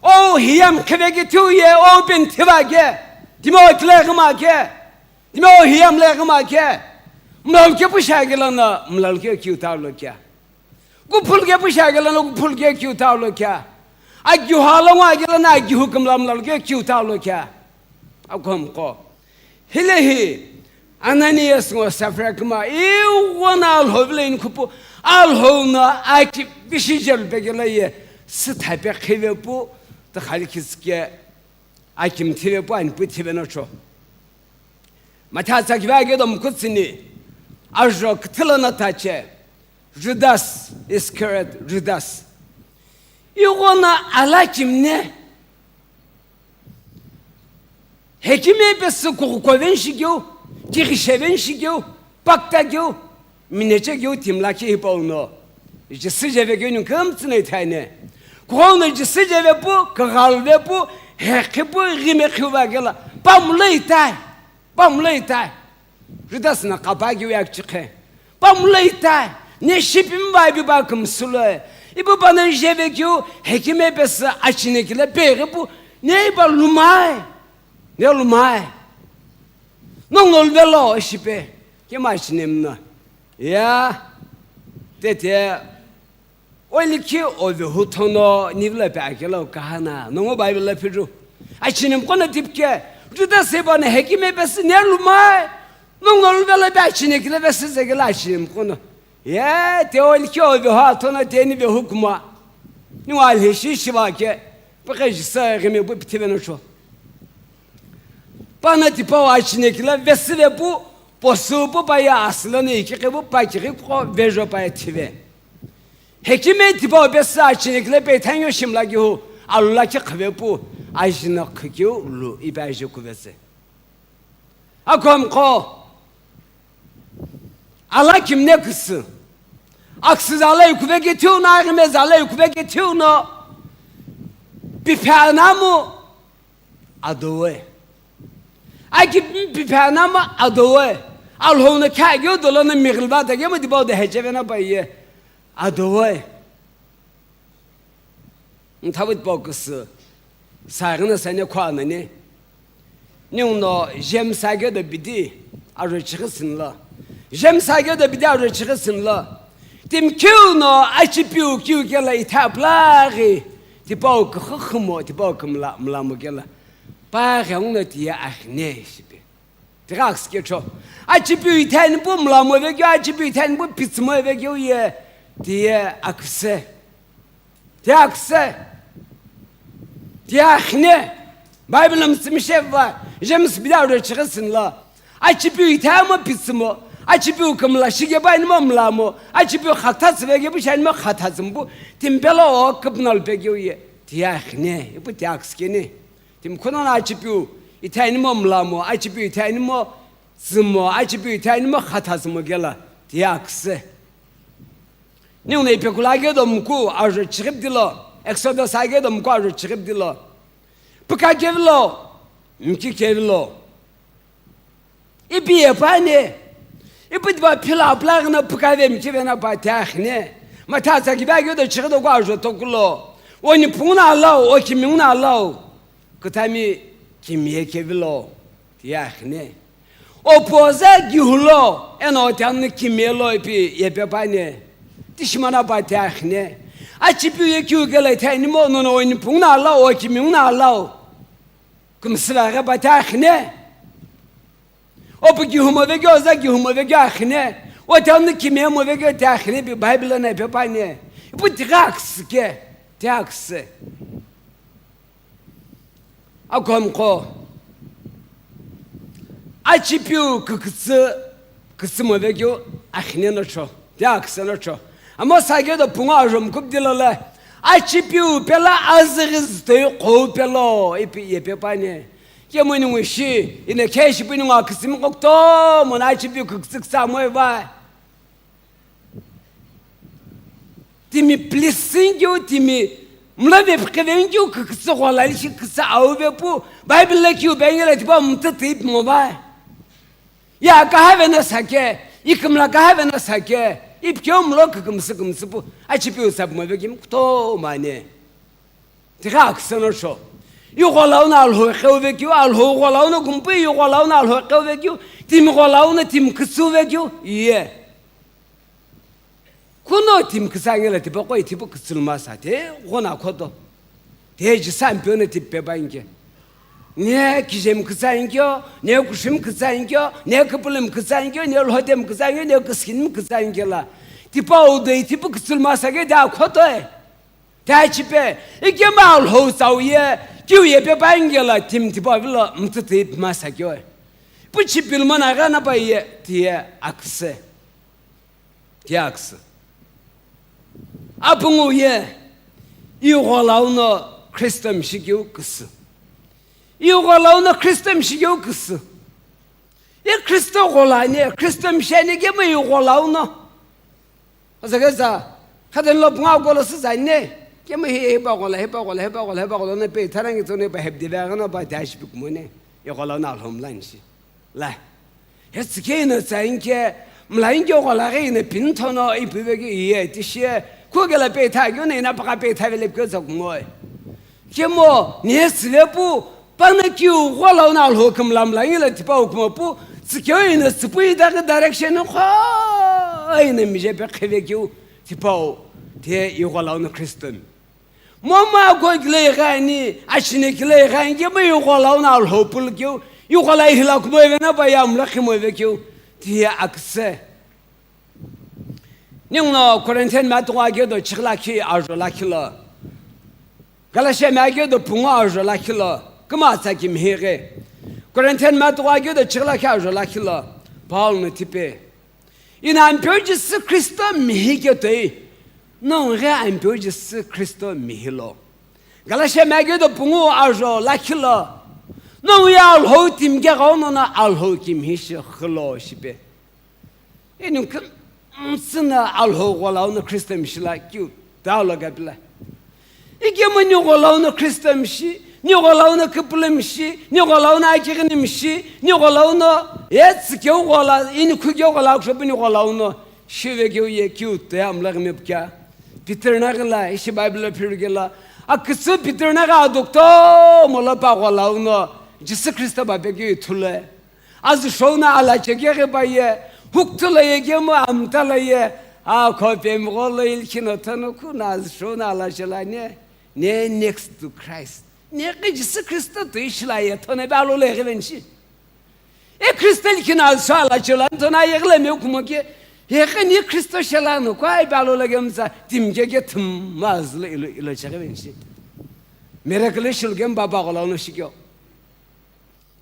오 히암 키베기투예 오 벤티바게 디모 클레그마게 디모 히암 레그마게 물게 부샤gelana 물게 키우타로케 구풀게 부샤gelana 구풀게 키우타로케 아규할랑와gelana 아규금람 물게 키우타로케 아콤코 힐레히 아나니아스고 사프라크마 이원알 호블레인 쿠푸 알호나 아키 비시젤 베겔라예 스타베 키베부 더 할키스게 아킴 티베부 안 부티베노초 마타사기바게도 무쿠스니 아조 크틀라나타체 주다스 이스케렛 주다스 이거나 알라킴네 헤키메 베스 고고벤시교 기리셰벤시교 박다교 미네체교 팀라키 히포노 이제 스제베교는 금츠네 타이네 고는 이제 스제베부 그갈베부 헤키부 리메키바겔라 밤레이타이 주다스나 까바기오 약치케 밤레이타이 네 시빔 바이비 바금 술레 이부 바는 제베교 헤키메 베스 아치네킬레 베르부 네바 루마이 네 루마이 농놀벨로 시베 게마시nemna ya tete oliki ovehutono nivle bakelo kahana no bible piru achinem kona tipke juda sebane hekime bes ne lumai nongolvele bachine kile bes zegela achinem kona ya te oliki ovehutono teni ve hukma ni walhe shishibake bakaj sagime bu bitiveno şu bana tipa achine kile bes ve bu posubu baya aslanı iki ki bu pakiri ko vejo baya tive hekime tipa bes achine kile beten yoshimlagho Allah ki kve bu Inaqhe lu ibaje kuvese akom ko Alakhü ne kısı? Aksız Alakhü ve getiriyor na ağımız Alakhü ve getiriyor na. Bir peynamu adoe. Aki bir peynamu adoe. Alhou ne kâgıyor dolanı miğilvada gemi diba da hecevena bayye. Adoe. Tavut bakısı. Saygına seni kuanı ne? Ne onu jem saygı da bidi arı çıkısın la. Jem saygı da bidi arı çıkısın la. Tim kiu no açıpiu kiu gela itaplari. Tiba o kıhımo tiba o kımlamı gela. Bağır onu diye ahne şibi. Diraks geço. Açıpiu iten bu mlamı ve gö açıpiu iten bu pismı ve gö ye diye akse. Diye akse. Diye Bible'ın simişe var. James bir daha çıkasın la. Açıp ithama pismo. Açıp kumla şige baynıma mlamo. Açıp hatası ve gibi şeyme hatasım bu. Timpela o kapnal pegiye. Diye bu diakskeni. Tim konan açıp ithayma mlamo. Açıp ithayma zmo. Açıp ithayma hatasım gela. Diakse. Ne onu pekulage domku arı çıkıp dilo. Exodus ayge domku arı çıkıp dilo. Pika kevlo, mki kevlo. İpi yapane, ipi dva pila plagna pika ve mki vena patahne. Matasa gibi agyo çıkıdı kuarjo tokulo. Oni puna Alhou, o kimuna Alhou. Kutami kimye kevlo, tiyahne. O poza gihulo, eno tanı kimyelo ipi yapane. Dişmana patahne. Açıp yekû gele tenimo onun oyunu puna Alhou, o kimuna Alhou. Kumsılara batahne. O bu gihumo ve gözle gihumo ve gahne. O tanrı kimyemo ve götahne bir Bible'ın epepane. Bu diraks ke. Diraks. Akomko. Açıpyu kısmı ve gö ahne no ço. Diraks no ço. Ama saygı da puna ajum kubdilala. Açıpyu pela azırız de ko pelo epepane. Yemenin uşi inakhe şibinin akısım kokto mon açıpyu kıksık samoy var. Timi plisin gyo timi mlave pkeven gyo kıksı kolali şi kısa av ve bu Bible'le ki bengele tiba mutlu tip mo var. Ya kahve na sake ikımla kahve na sake ipkyo mlo kıkımsı bu açıpyu sabmo ve kim kokto mane. Diraks no Yugolaun Alhou Akheu ve gyo Alhou golaun kumpe yugolaun Alhou Akheu ve gyo tim golaun tim kısu ve gyo ye. Kuno tim kısangela tipe koy tipe kısılmaz hadi ona kodo. Teci şampiyonu tipe bange. Ne kijem kısangyo, ne kuşum kısangyo, ne kıpılım kısangyo, ne Lhothemi kısangyo, ne kıskinim kısangela. Tipe oday tipe kısılmaz hadi daha kodo. Taçipe ikema Alhou sawiye. Kiu ye pe bangela tim tipa vila mtete masakyo. Bu çipilman agana baye diye akse. Diye akse. Apungu ye yugolauno Kristem şigyo kısı. Yugolauno Kristem şigyo kısı. Ye Kristo golane Kristem şene gemi yugolauno. Azagaza kadın lo bunga golası zanne. Kema heba gola ne pe tarangi tone pe hep divagana ba dash buk mone yogola na alhomlanshi la heskena sanke mlainge gola reine pintono ipivege ye tishye kugela pe ta gune na pa pe ta vele kozok moy kemo neslepu panakyu gola na Alhou kumlamlanile tipa okmopu skyoine spui da direction kho ayne mije pe khevekyu tipa te yogola na Kristem Mama koykle gani aşine kle gani gibi yuqalaun Alhou pulkyu yuqalay hilak moyvena bayam lakhimo vekyu diye akse Ningno Korinten matwa gedo chiklaki arjolakilo Galashe magedo punga arjolakilo kama sakim hege Korinten matwa gedo chiklaki arjolakilo Paul ne tipe inan pörcüsü Kristo mihigete Non re un peu de Christo mihilo. Galashe magedo pungu arjo lakilo. Non ya Alhou tim geronona Alhou kim hish khlo shibe. Enuk sina Alhou wala ona Christmas la ki dawla gabla. İgema ni wala ona Christmas ni wala ona Kipeu ni wala ona kighini ni wala ona etske wala in Kughato wala Chophi ni wala ona Shohe ge ye ki utte Akümllagho mepka Peterna la ishi Bible pirgela akısı Peterna ga doktor mola pa wala ona Jesus Christ babe ge thule az shona ala chege baye huktula yegema amtala ye a kopem golla ilkin otanku naz shona ala shalane ne next to Christ ne Jesus Christ to ishlaye tone balole gevenshi e Christel kin az shala chalan tona yegleme okumoke yekni Christo shalano kwai balole gemsa timgege tımmazlı ile gevenshi miracle shulgem baba golano shikyo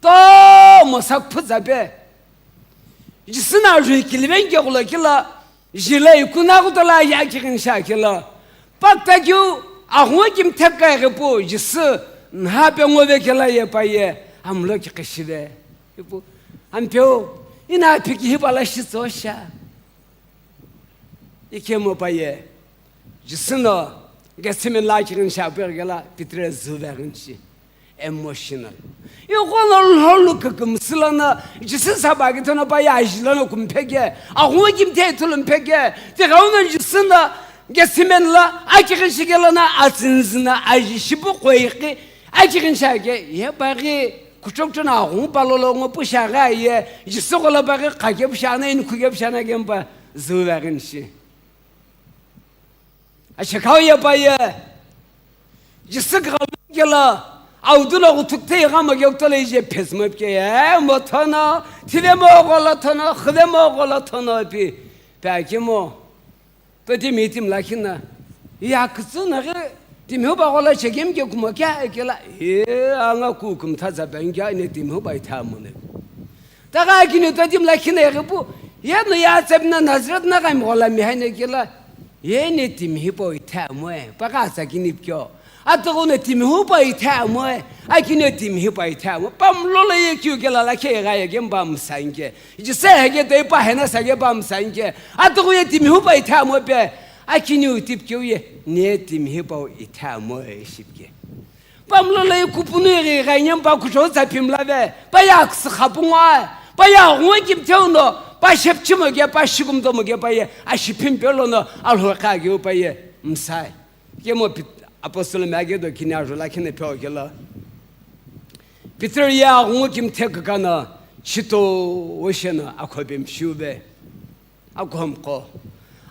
to mosak pzabe jisna jikili venge golakila jilay kunagudala yakin shakila paktakyu ahwagim tekka bu jis nhabe ngobekela yepaye amlo ki qishide bu ampyo ina piki hibala shizosha ikemo paye jisna gesimin lakin shabergela pitre zuverinchi emotional 이거는 헐룩 금슬라나 지스 사바기 터나 바야 아실라나 kumpege ahugim tetlum pege 제가 오늘 지스나 게스멘라 아기긴 시gelana 아진즈나 아지시부 qoyqi 아기긴 샤게 예바기 kuchokchana ahu balolongo pushaga ye jisogola bagi qageb shana in kugeb shana gemba zuwagin shi ashakaw yebaye jisgala 아우들아 어떻게 가면 격돌에 이제 패스맵게 못하나 티레 먹을라타나 흐레 먹을라타나 비 배기모 또디 미팀 라키나 야 그스나게 디메 바골라 책임게 구멍게 에게라 예 앙아 구금 타자 뱅게 네 디메 바이 타모네 다가 기네 또디 라키나 에고 야노 야셉나 나즈рат나 가임 골라 미하네게라 예네 디메 바이 타모에 바가사 기닙겨 아또네 팀이 후바이 타모에 아기네 팀이 후바이 타모 밤로래 얘기게라 라케가 얘기 밤산게 이제 세게 대파 해나 세게 밤산게 아또네 팀이 후바이 타모베 아기네 팁교에 네 팀이 후바이 타모에 쉽게 밤로래 쿠푸네 가냥 바쿠조 잡힘라베 바약스 하붕와 바야 원김 태우노 바십치먹게 바시금도 먹게 바에 아시핀 별로노 알호가게 바에 음사이 게뭐 Apostle Magedo Kinajola Kinepogela Peteria Wokim Tekana Chito Oceana Akobim Shube Akomko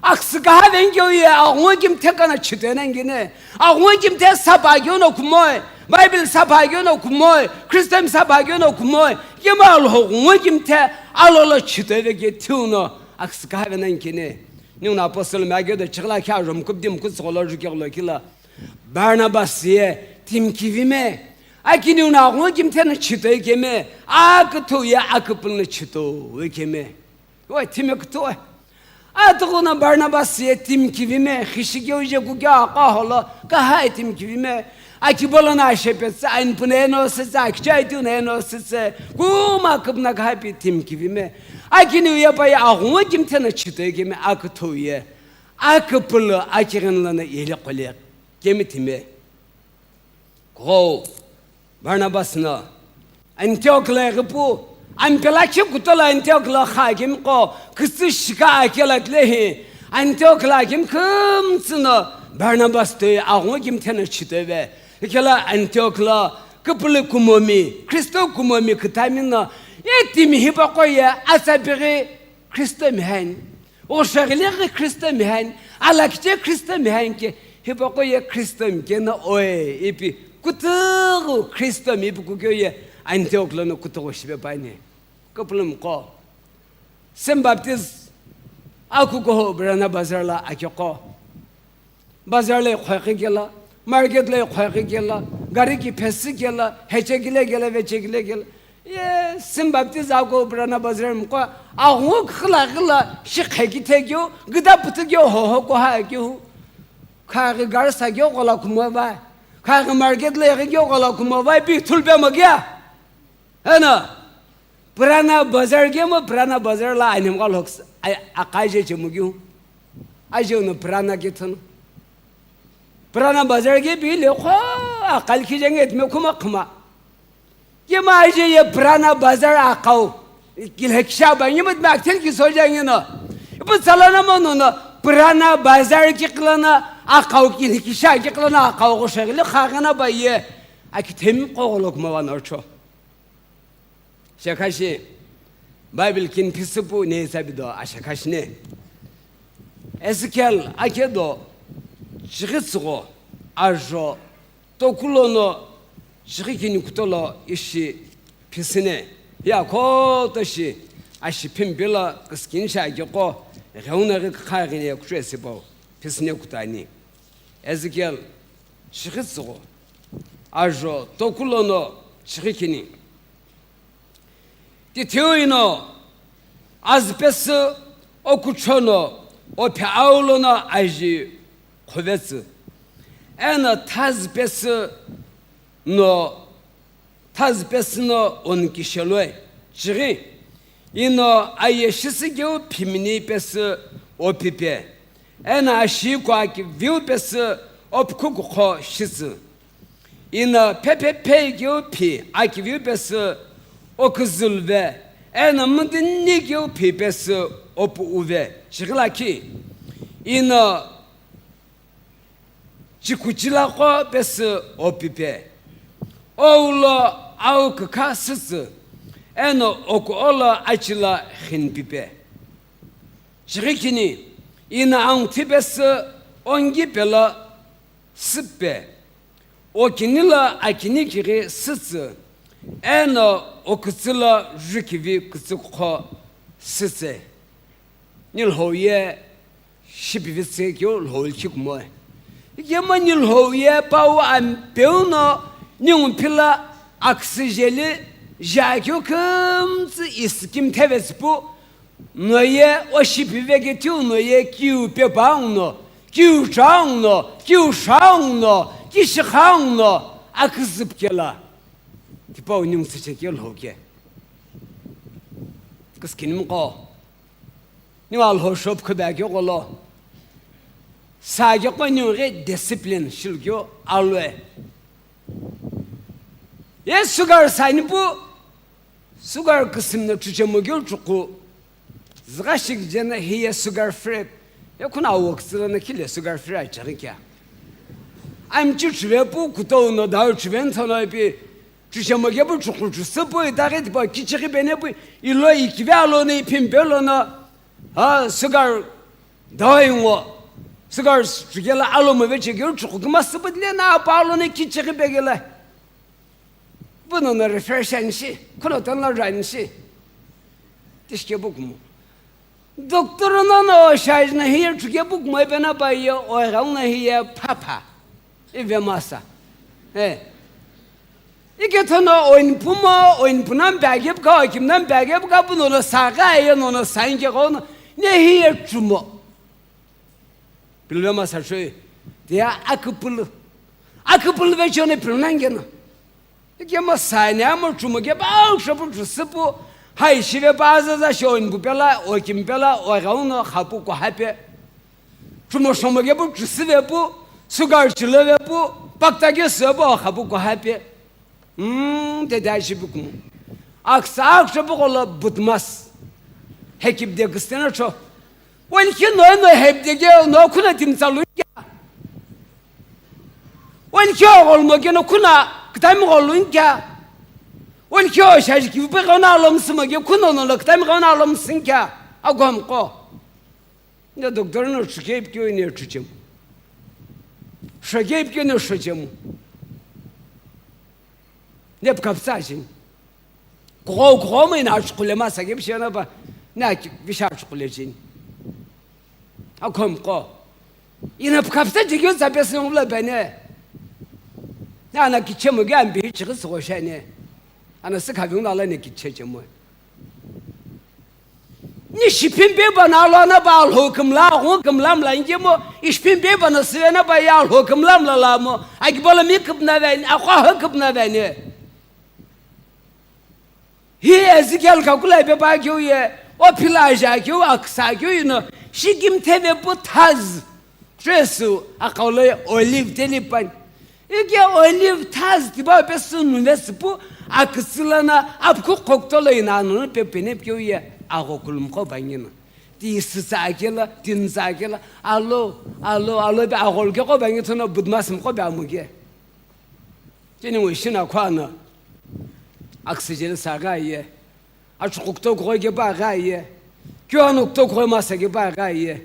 Axga Vengoya Wokim Tekana Chitenangine I Wokim Te Sabagono Kumoy Bible Sabagono Kumoy Christian Sabagono Kumoy Yamal Wokim Te Alola Chitege Tuno Axga Venankine New Apostle Magedo Chila Karum Kubdim Kusologikila Barnabasye timkivime akini una ngim tena chito ekeme akto ya akpulne chito ekeme oi timekto atogona Barnabasye timkivime khishigyoje guga qahola ka hay timkivime akibolana shepet ein puneno se akchaitune se guma kubna happy timkivime akini ya pa ya ngim tena chito ekeme akto ye akpul akirinlana yele qole Kemitime Go Barnabasna Antiochla Repu Ampelaki Kutala Antiochla Hagim Go Kistishka Akelatlehi Antiochla Gim Kumsuna Barnabas to Awagim Tenachiteve Kela Antiochla Kupule Kumomi Christo Kumomi Kutamina Yetim Hibakoya Asabiri Christo Mihan or Shagler Christo Mihan Alakte Christo Mihanke Hibakoya Christum gena oe epi kutu Christum epi kugoye Antiochla no kutu shibe bane couplum ko Sembaptiz akuko brana bazarla akiko bazarle khaqigela marketle khaqigela gari ki phesi gela hechegile gele ve chegile gele ye Sembaptiz akuko brana bazarm ko ahu khla shikhegi tegyo gida putgyo ho ko ha gyo Kage garsa gyo gola kumaba kage market le gyo gola kumaba bi tulbe magya ana Purana bazar ke mo purana bazar la anim ka lok akai je chemugyu. Ajo no purana ke thon. Purana bazar ke bi le kho akal ki jenge etme kuma khuma. Ye ma je ye purana bazar akau. Kilheksha ba yimit makten ki so jenge no. Bu salana mo no purana bazar ki klana akau kilheksha ki klana akau ko shegle khagana ba ye akitem qogolok ma wan orcho. Shekashi Bible kin pisipu ne sabido ashakashi ne. Ezekiel akedo chigitsugo ajo tokulono chigikini kutolo ishi pisine ya ko toshi ashi pimbila skinsha gyoko reuna khagine kuchesibo pisine kutani. Ezekiel chigitsugo ajo tokulono chigikini Titeuino azpes okuchono o paulono aji kuvets ena tazpes no onkishelwe chiri ino ayeshisi geu pimini pes o pipe ena ashikwa ki viu pes o Kughato shis ina pepe geu pi aki viu pes o kızıl ve en amın ne ki o pipesi o puve şıkla ki ina çikuçila ko pesi o pipe oğla avuk kasısı en oku ola açıla hin pipe şıkini ina an tipesi ongi pela sıppe o kinila akini kiri sısı en o kısıla jükivi kısıkho sise Alhou ye şipivitse ki Alhou çıkmo yema Alhou ye pau ampeuno nyung pila aksijeli jakyo kımsı iskim tevespu noye o şipive getiu noye kiu pepauno kiu changno kiu shangno kishangno akızıp kela Kipeu nyung sıçak Alhou ke. Kız kinim ko. Ni Alhou shop kubak yo kolo. Sage ko nyung re discipline shilgyo Alhou. Ye sugar sayni bu sugar kısımda çuçamugyo çuku. Zgaşik jena hiye sugar free. Ya kuna awksırana kile sugar free açarın ya. Am çuçve bu kutoğunu daha çuven tanayıp Çüşemage bu çukurcusu bu davet bu kiçiki bene bu ilo ikve alonu pimbelona ha sigar daimo sigar çugela alomu ve çekiyor çukurması bu dile na palonu kiçiki begele bunun refreshenşi kulotanlar ranşi dişke bu mu doktoruna o şajna hiyer çuge bu mu bana bayya o galna hiye papa ve masa İki tane oyun punan bagip ka kimden bagip ka bunu sağayan onu sanki onu ne hiyer çumo bilmem asal şey diye akıpıl ve çone punan gene İki ama saniye ama çumo ki bağ şapur sıpu hay şive bazı da şey oyun bu bela o kim bela o onu hapu ko hape çumo şomo ki bu çüsü ve bu sugarçılı ve bu baktaki sıvı hapu ko hape Dedaşı bu mu? Aksa bu ola butmaz. Hekip de kıstına çok. Onun ki no hep de gel no kuna timsalı ya. Onun ki olma gene kuna kıtam olun ya. Onun ki o şey ki bu kana alımsın mı? Kuna onu kıtam kana alımsın ya. Agam ko. Ne doktorun şükeyip ki oynuyor çocuğum. Şükeyip ki ne çocuğum. Ne kapsajın? Kukuphuu ina çukulemasa gibi şey ne ba? Ne bir şey çukulejin? Akom ko. Ina kapsajı göz sapesini umla beni. Ne ana kiçemu gel bir çıkı soğuşane. Ana sık havun ala ne kiçecemu. Ne şipin be bana alana ba Alhou kumlamla ingemo. İşpin be bana sıvena ba ya Alhou kumlamla la mo. Ay bala mi kıpna ben, akwa kıpna beni. He Ezekiel kakula be ba kyo ye o pilaja kyo aksa kyo no shikim teve butaz tresu akole olive telipan ike olive taz tiba besun nespu aksilana apku koktolo inanun pepene kyo ye agokulum ko bangina di sakela din sakela allo be agol ke ko bangitono budmasm ko ba muge tini wishina kwana oxygen sagaye achukto goge bagaye kyanukto goymasa ge bagaye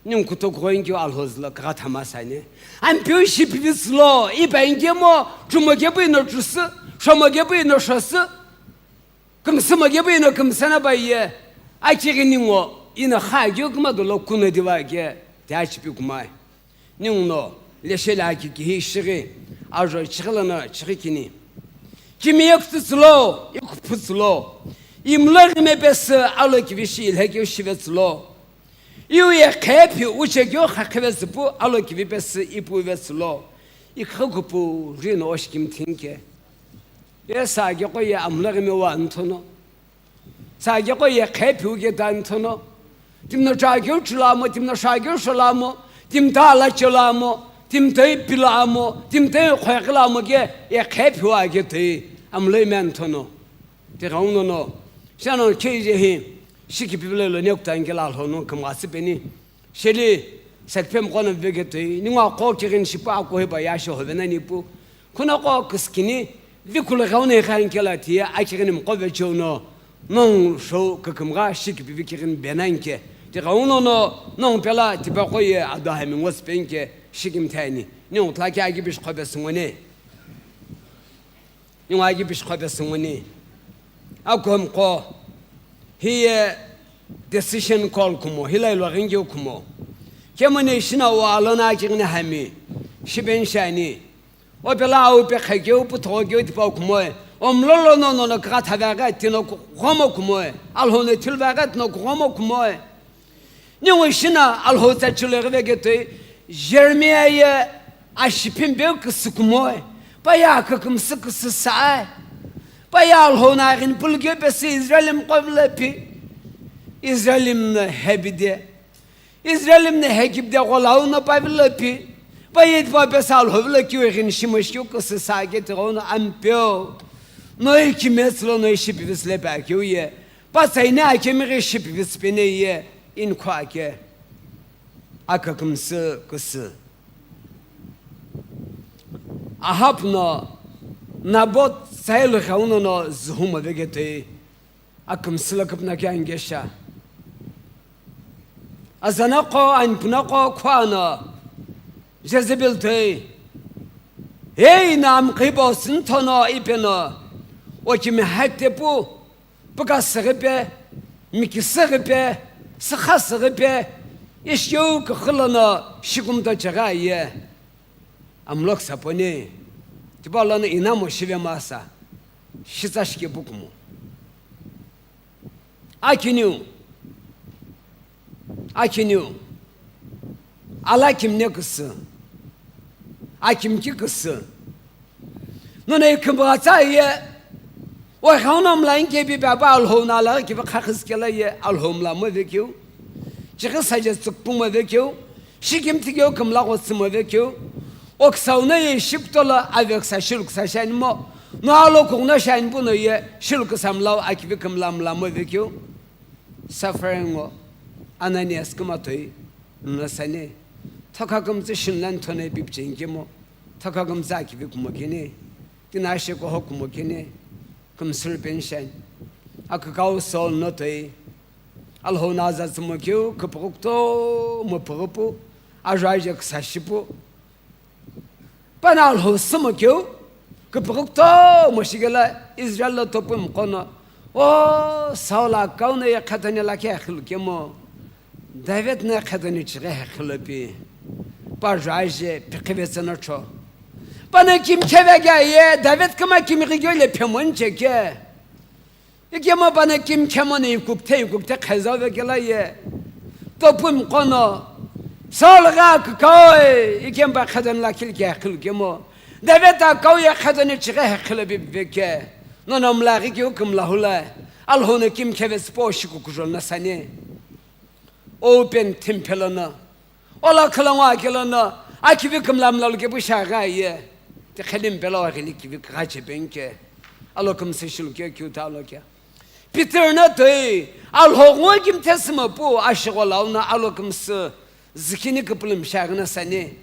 nyunkuto goyingi alhozla gatama sane am pyoshi pislo ibengemo jumoge bino jus shomoge bino shos kumsmoge bino kumsana baye akighini ngo ina khagyo gmadolo kunedivage tachipi kumai nyunno leshela kighini shiri ajo chighlana chigikini kimi yaktslo yakupslo imlagme bes Alakhü vishil hekyo shivetslo iye khepi uchegyo khakvespu Alakhü bes ipu veslo Kukuphuu rino oshkim tinke sage ko ye amlagme wantono sage ko ye khepi uge dantono timno jagyo chulamo timno shagyo shulamo timdala chulamo timtei pilamo timtei khwaqlamo ge ye khepi wage te amlemen tono te rauno no shano keje hi shiki piblo lo nyoktan Alhou no kamasi beni sheli sakpem kono vegete ninga ko kirin shipa ko heba ya Shohe na nipu kuna ko kiskini vikul raune khankela ti akirin mqove chono non sho kakamga shiki bikirin benanke te rauno no non pela ti ba ko ye adahemi waspenke shikim tani non tlaki agi bish khobe sungone Inaqhe bishkhobe sunguni akom ko hiye decision call kumo hilai lo ringe kumo kemone shina wa alona kighini hami shiben shani o bela o be khage o putoge o tipa kumo omlolo no kata vaga tino kumo kumo Alhou ne tilvaga no kumo kumo nyo shina Alhou ta chulere vegete Jeremiah ashipim be kumo Baya kakım sıkısı sağa. Baya Alhou nağın bulge besi İsrail'im Lephe. İsrail'im ne hebide. İsrail'im ne hekibde Alhou ne Lephe. Baya etba besi Alhou Lephe verin şimeş yok kısı sağa getir onu ampeo. No hikimetslo no şipivis lepaki uye. Basay ne akemire şipivis bene ye. İnaqhe. Akakım sıkısı. Ahapno nabot saylo khauno no zhuma vegete akum slakapna kyangesha azanaqo anpnaqo khwana jezebelte hey nam qibosin tono ipeno o kimi haktepu bugasripe mikisripe sakhasripe ishyo khlana shikumda chagaye Amlok sapone tibalana inamo shive masa shizashke bukumu akiniu alakim ne kısı akim ki kısı none kımbata ye o hanım lan gibi baba Alhou nalar gibi khakız kela ye Alhou la mı vekiu çıkı sadece sıkpuma vekiu shikim tigyo Akümllagho sıma vekiu Oksavna ye shiptola aveksa shilk sashanmo no alo kugna shan bunu ye shilk samlaw akivi kumlamlamo vekyo suffering ananias kumatoy nasane takagum zishinlan tone bibjengemo takagum zakivi kumokene dinashe ko hokumokene kumsul penshan akagaw sol notoy Alhou nazat mokyo kupukto mopupu ajaje ksashipu Bana Alhou smokyo Kukuphuu moshigala Israel topum kono o saula kaune ya kadane la ke khilkemo David ne kadane chire khilopi Pajaje pikivetsana cho Bana kim kevega ye David kama kim rigole pemon cheke Ikema bana kim kemone kukte khaza ve gela ye Topum kono Salga koy ikem ba kadane la kilke khilkemo David a koy kadane chire khilopi beke Akümllagho ki Akümllagho la Alhou ne kim keves poşi kukujol na sani open tempelana ola kalama kelana akivi Akümllagho ke bu şagaye te khalim bela gili ki kaçe benke alokum seşul ke kütalo ke Peter na toy Alhou kim tesma bu aşıgolavna alokum se zikini kıplım şagına sani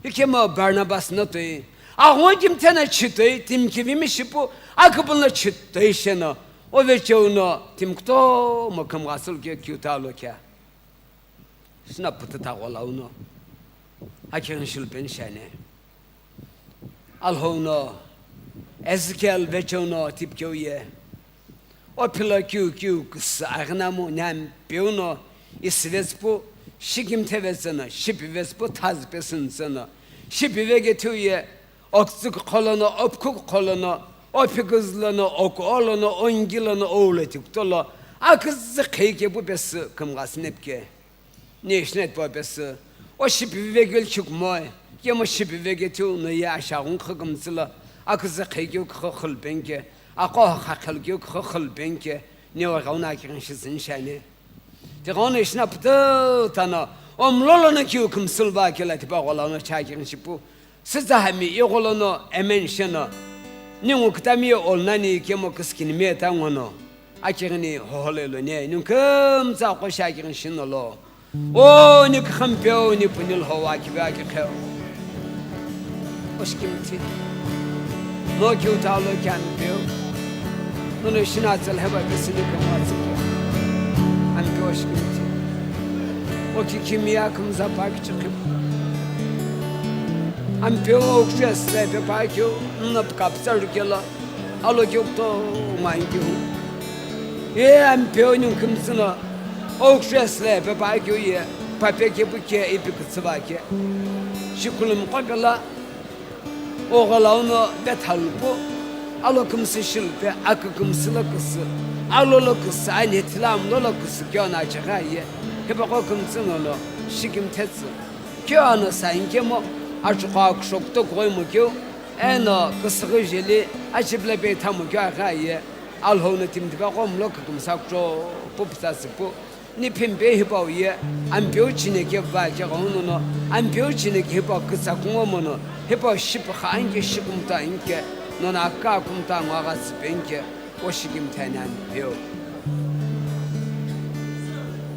ikema Barnabas na toy Alhou kim tane çıtoy tim kivimi şipu akıbınla çıtoy şena o veçevno tim kto makam gasıl ke kütalo ke Şuna pıtı tağolavno Akın şülpen şane Alhou'no Ezekiel veçevno tip köyye O pila kyu kısa ağnamu nem piyuno isvespu şikim tevesana şipi vespu tazpesin sana şipi vegetüye oksuk kolana opkuk kolana opikızlana okolana ongilana oğletik tola akızı kıyke bu besi kımgasnepke Neşnet bu besi o şipi vegel çıkmay Yama şipi vegetü ne ya aşağın kıgımsıla akızı kıyke kıkıl benke Akah hakıl kıkıl benke ne var ona kirin şizin şani Tigone işne pıtı tana omlolana ki kımsıl bakela tipa olana çakirin şipu Siz de hemi yolunu emen şena ne uktami olnani kemo kıskini metan onu akirini hoholelo ne nunkum za koşakirin şinolo O ne Kipeu ne punil hova ki Akheu Oşkimti No kyutalo Kipeu No şinatsel heba besini kamatsı Ampi oşkimti O ki kimya kumza pak çıkıp Ampi okşesle be pakyo Nap kapsar gela Alo kyukto mangyu Ampi nunkum sına Okşesle be pakyo ye Papeke buke ipikıtsıvake Şikulum kakala Oğalavno betalbu Alokumsı şilpe akıkımsıla kısı Alolo kısı anetilamlolo kısı Kyona çakaye Heba kokumsın onu Şikim tetsi Kyona sayinkemo Açık akşokta koymu kyo Eno kısığı jeli Açıple beytamu kyakaye Alhou'nu timdibe komlo kıkımsakço Pupsası bu Nipimbe hibaw ye Ampiyo çineke vake konuno Ampiyo çineke hibaw kısa kumomono Hibaw şip hangi şikumta inke Non akka kumta ngaga sipenke O şikim tenen piyo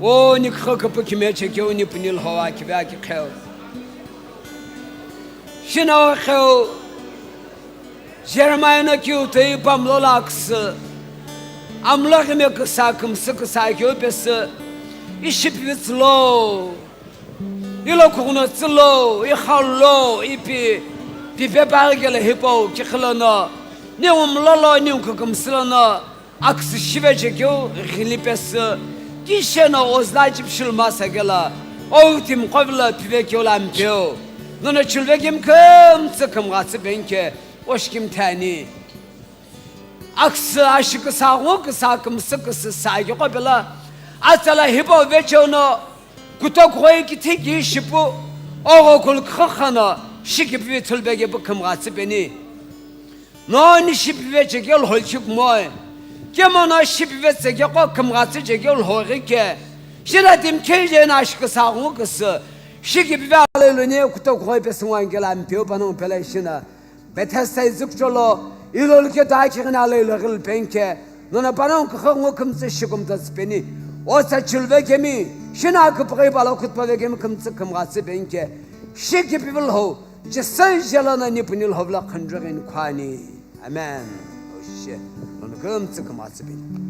O nikha kapı kime çekiyor nipnil hava ki vake khew Şina Akheu Jeremiah'na kyutayı pamlola aksı Amlagho kısa kımsı kısa köpesi İşipvitslo İlo kuğunatslo İhallo İpi Pipe bargele hipo kıklana Ne umlala ne kıkımsılana Aksı şive çekiyor Gilipesi Gişena ozlacıp şılmasa gela Oğutim kovla pive kyolam kyo Nuna çülvekim kımsı kımgası benke Oşkim tani Aksı aşıkı sağlığı kısa kımsı kısı saygı kabila Asala hipo veçono Kuta koyu ki teki şipu Oğu kul kıkhana Şikip ve tülbege bu kımgası beni Nani şipi ve çekel holçuk moy Kemana şipi ve çekel kımgası çekel hori ke Şiratim keyceğin aşıkı sağlığı kısı Şikip ve alelüne kuta koyu besinvan gelen piyo bana peleşine Betestay zıkçolo İlolke dakiğine aleyleğil penke Nuna bana kıkhı kımsı şikumda speni Osa çılve kemi Şina kıpıqı bala kutpa ve kemi kımsı kımgası penke Şikip vilho Cisay jelana nipnil hovla kıncırın kwani Amen Oşe Nuna kımsı kımgası penke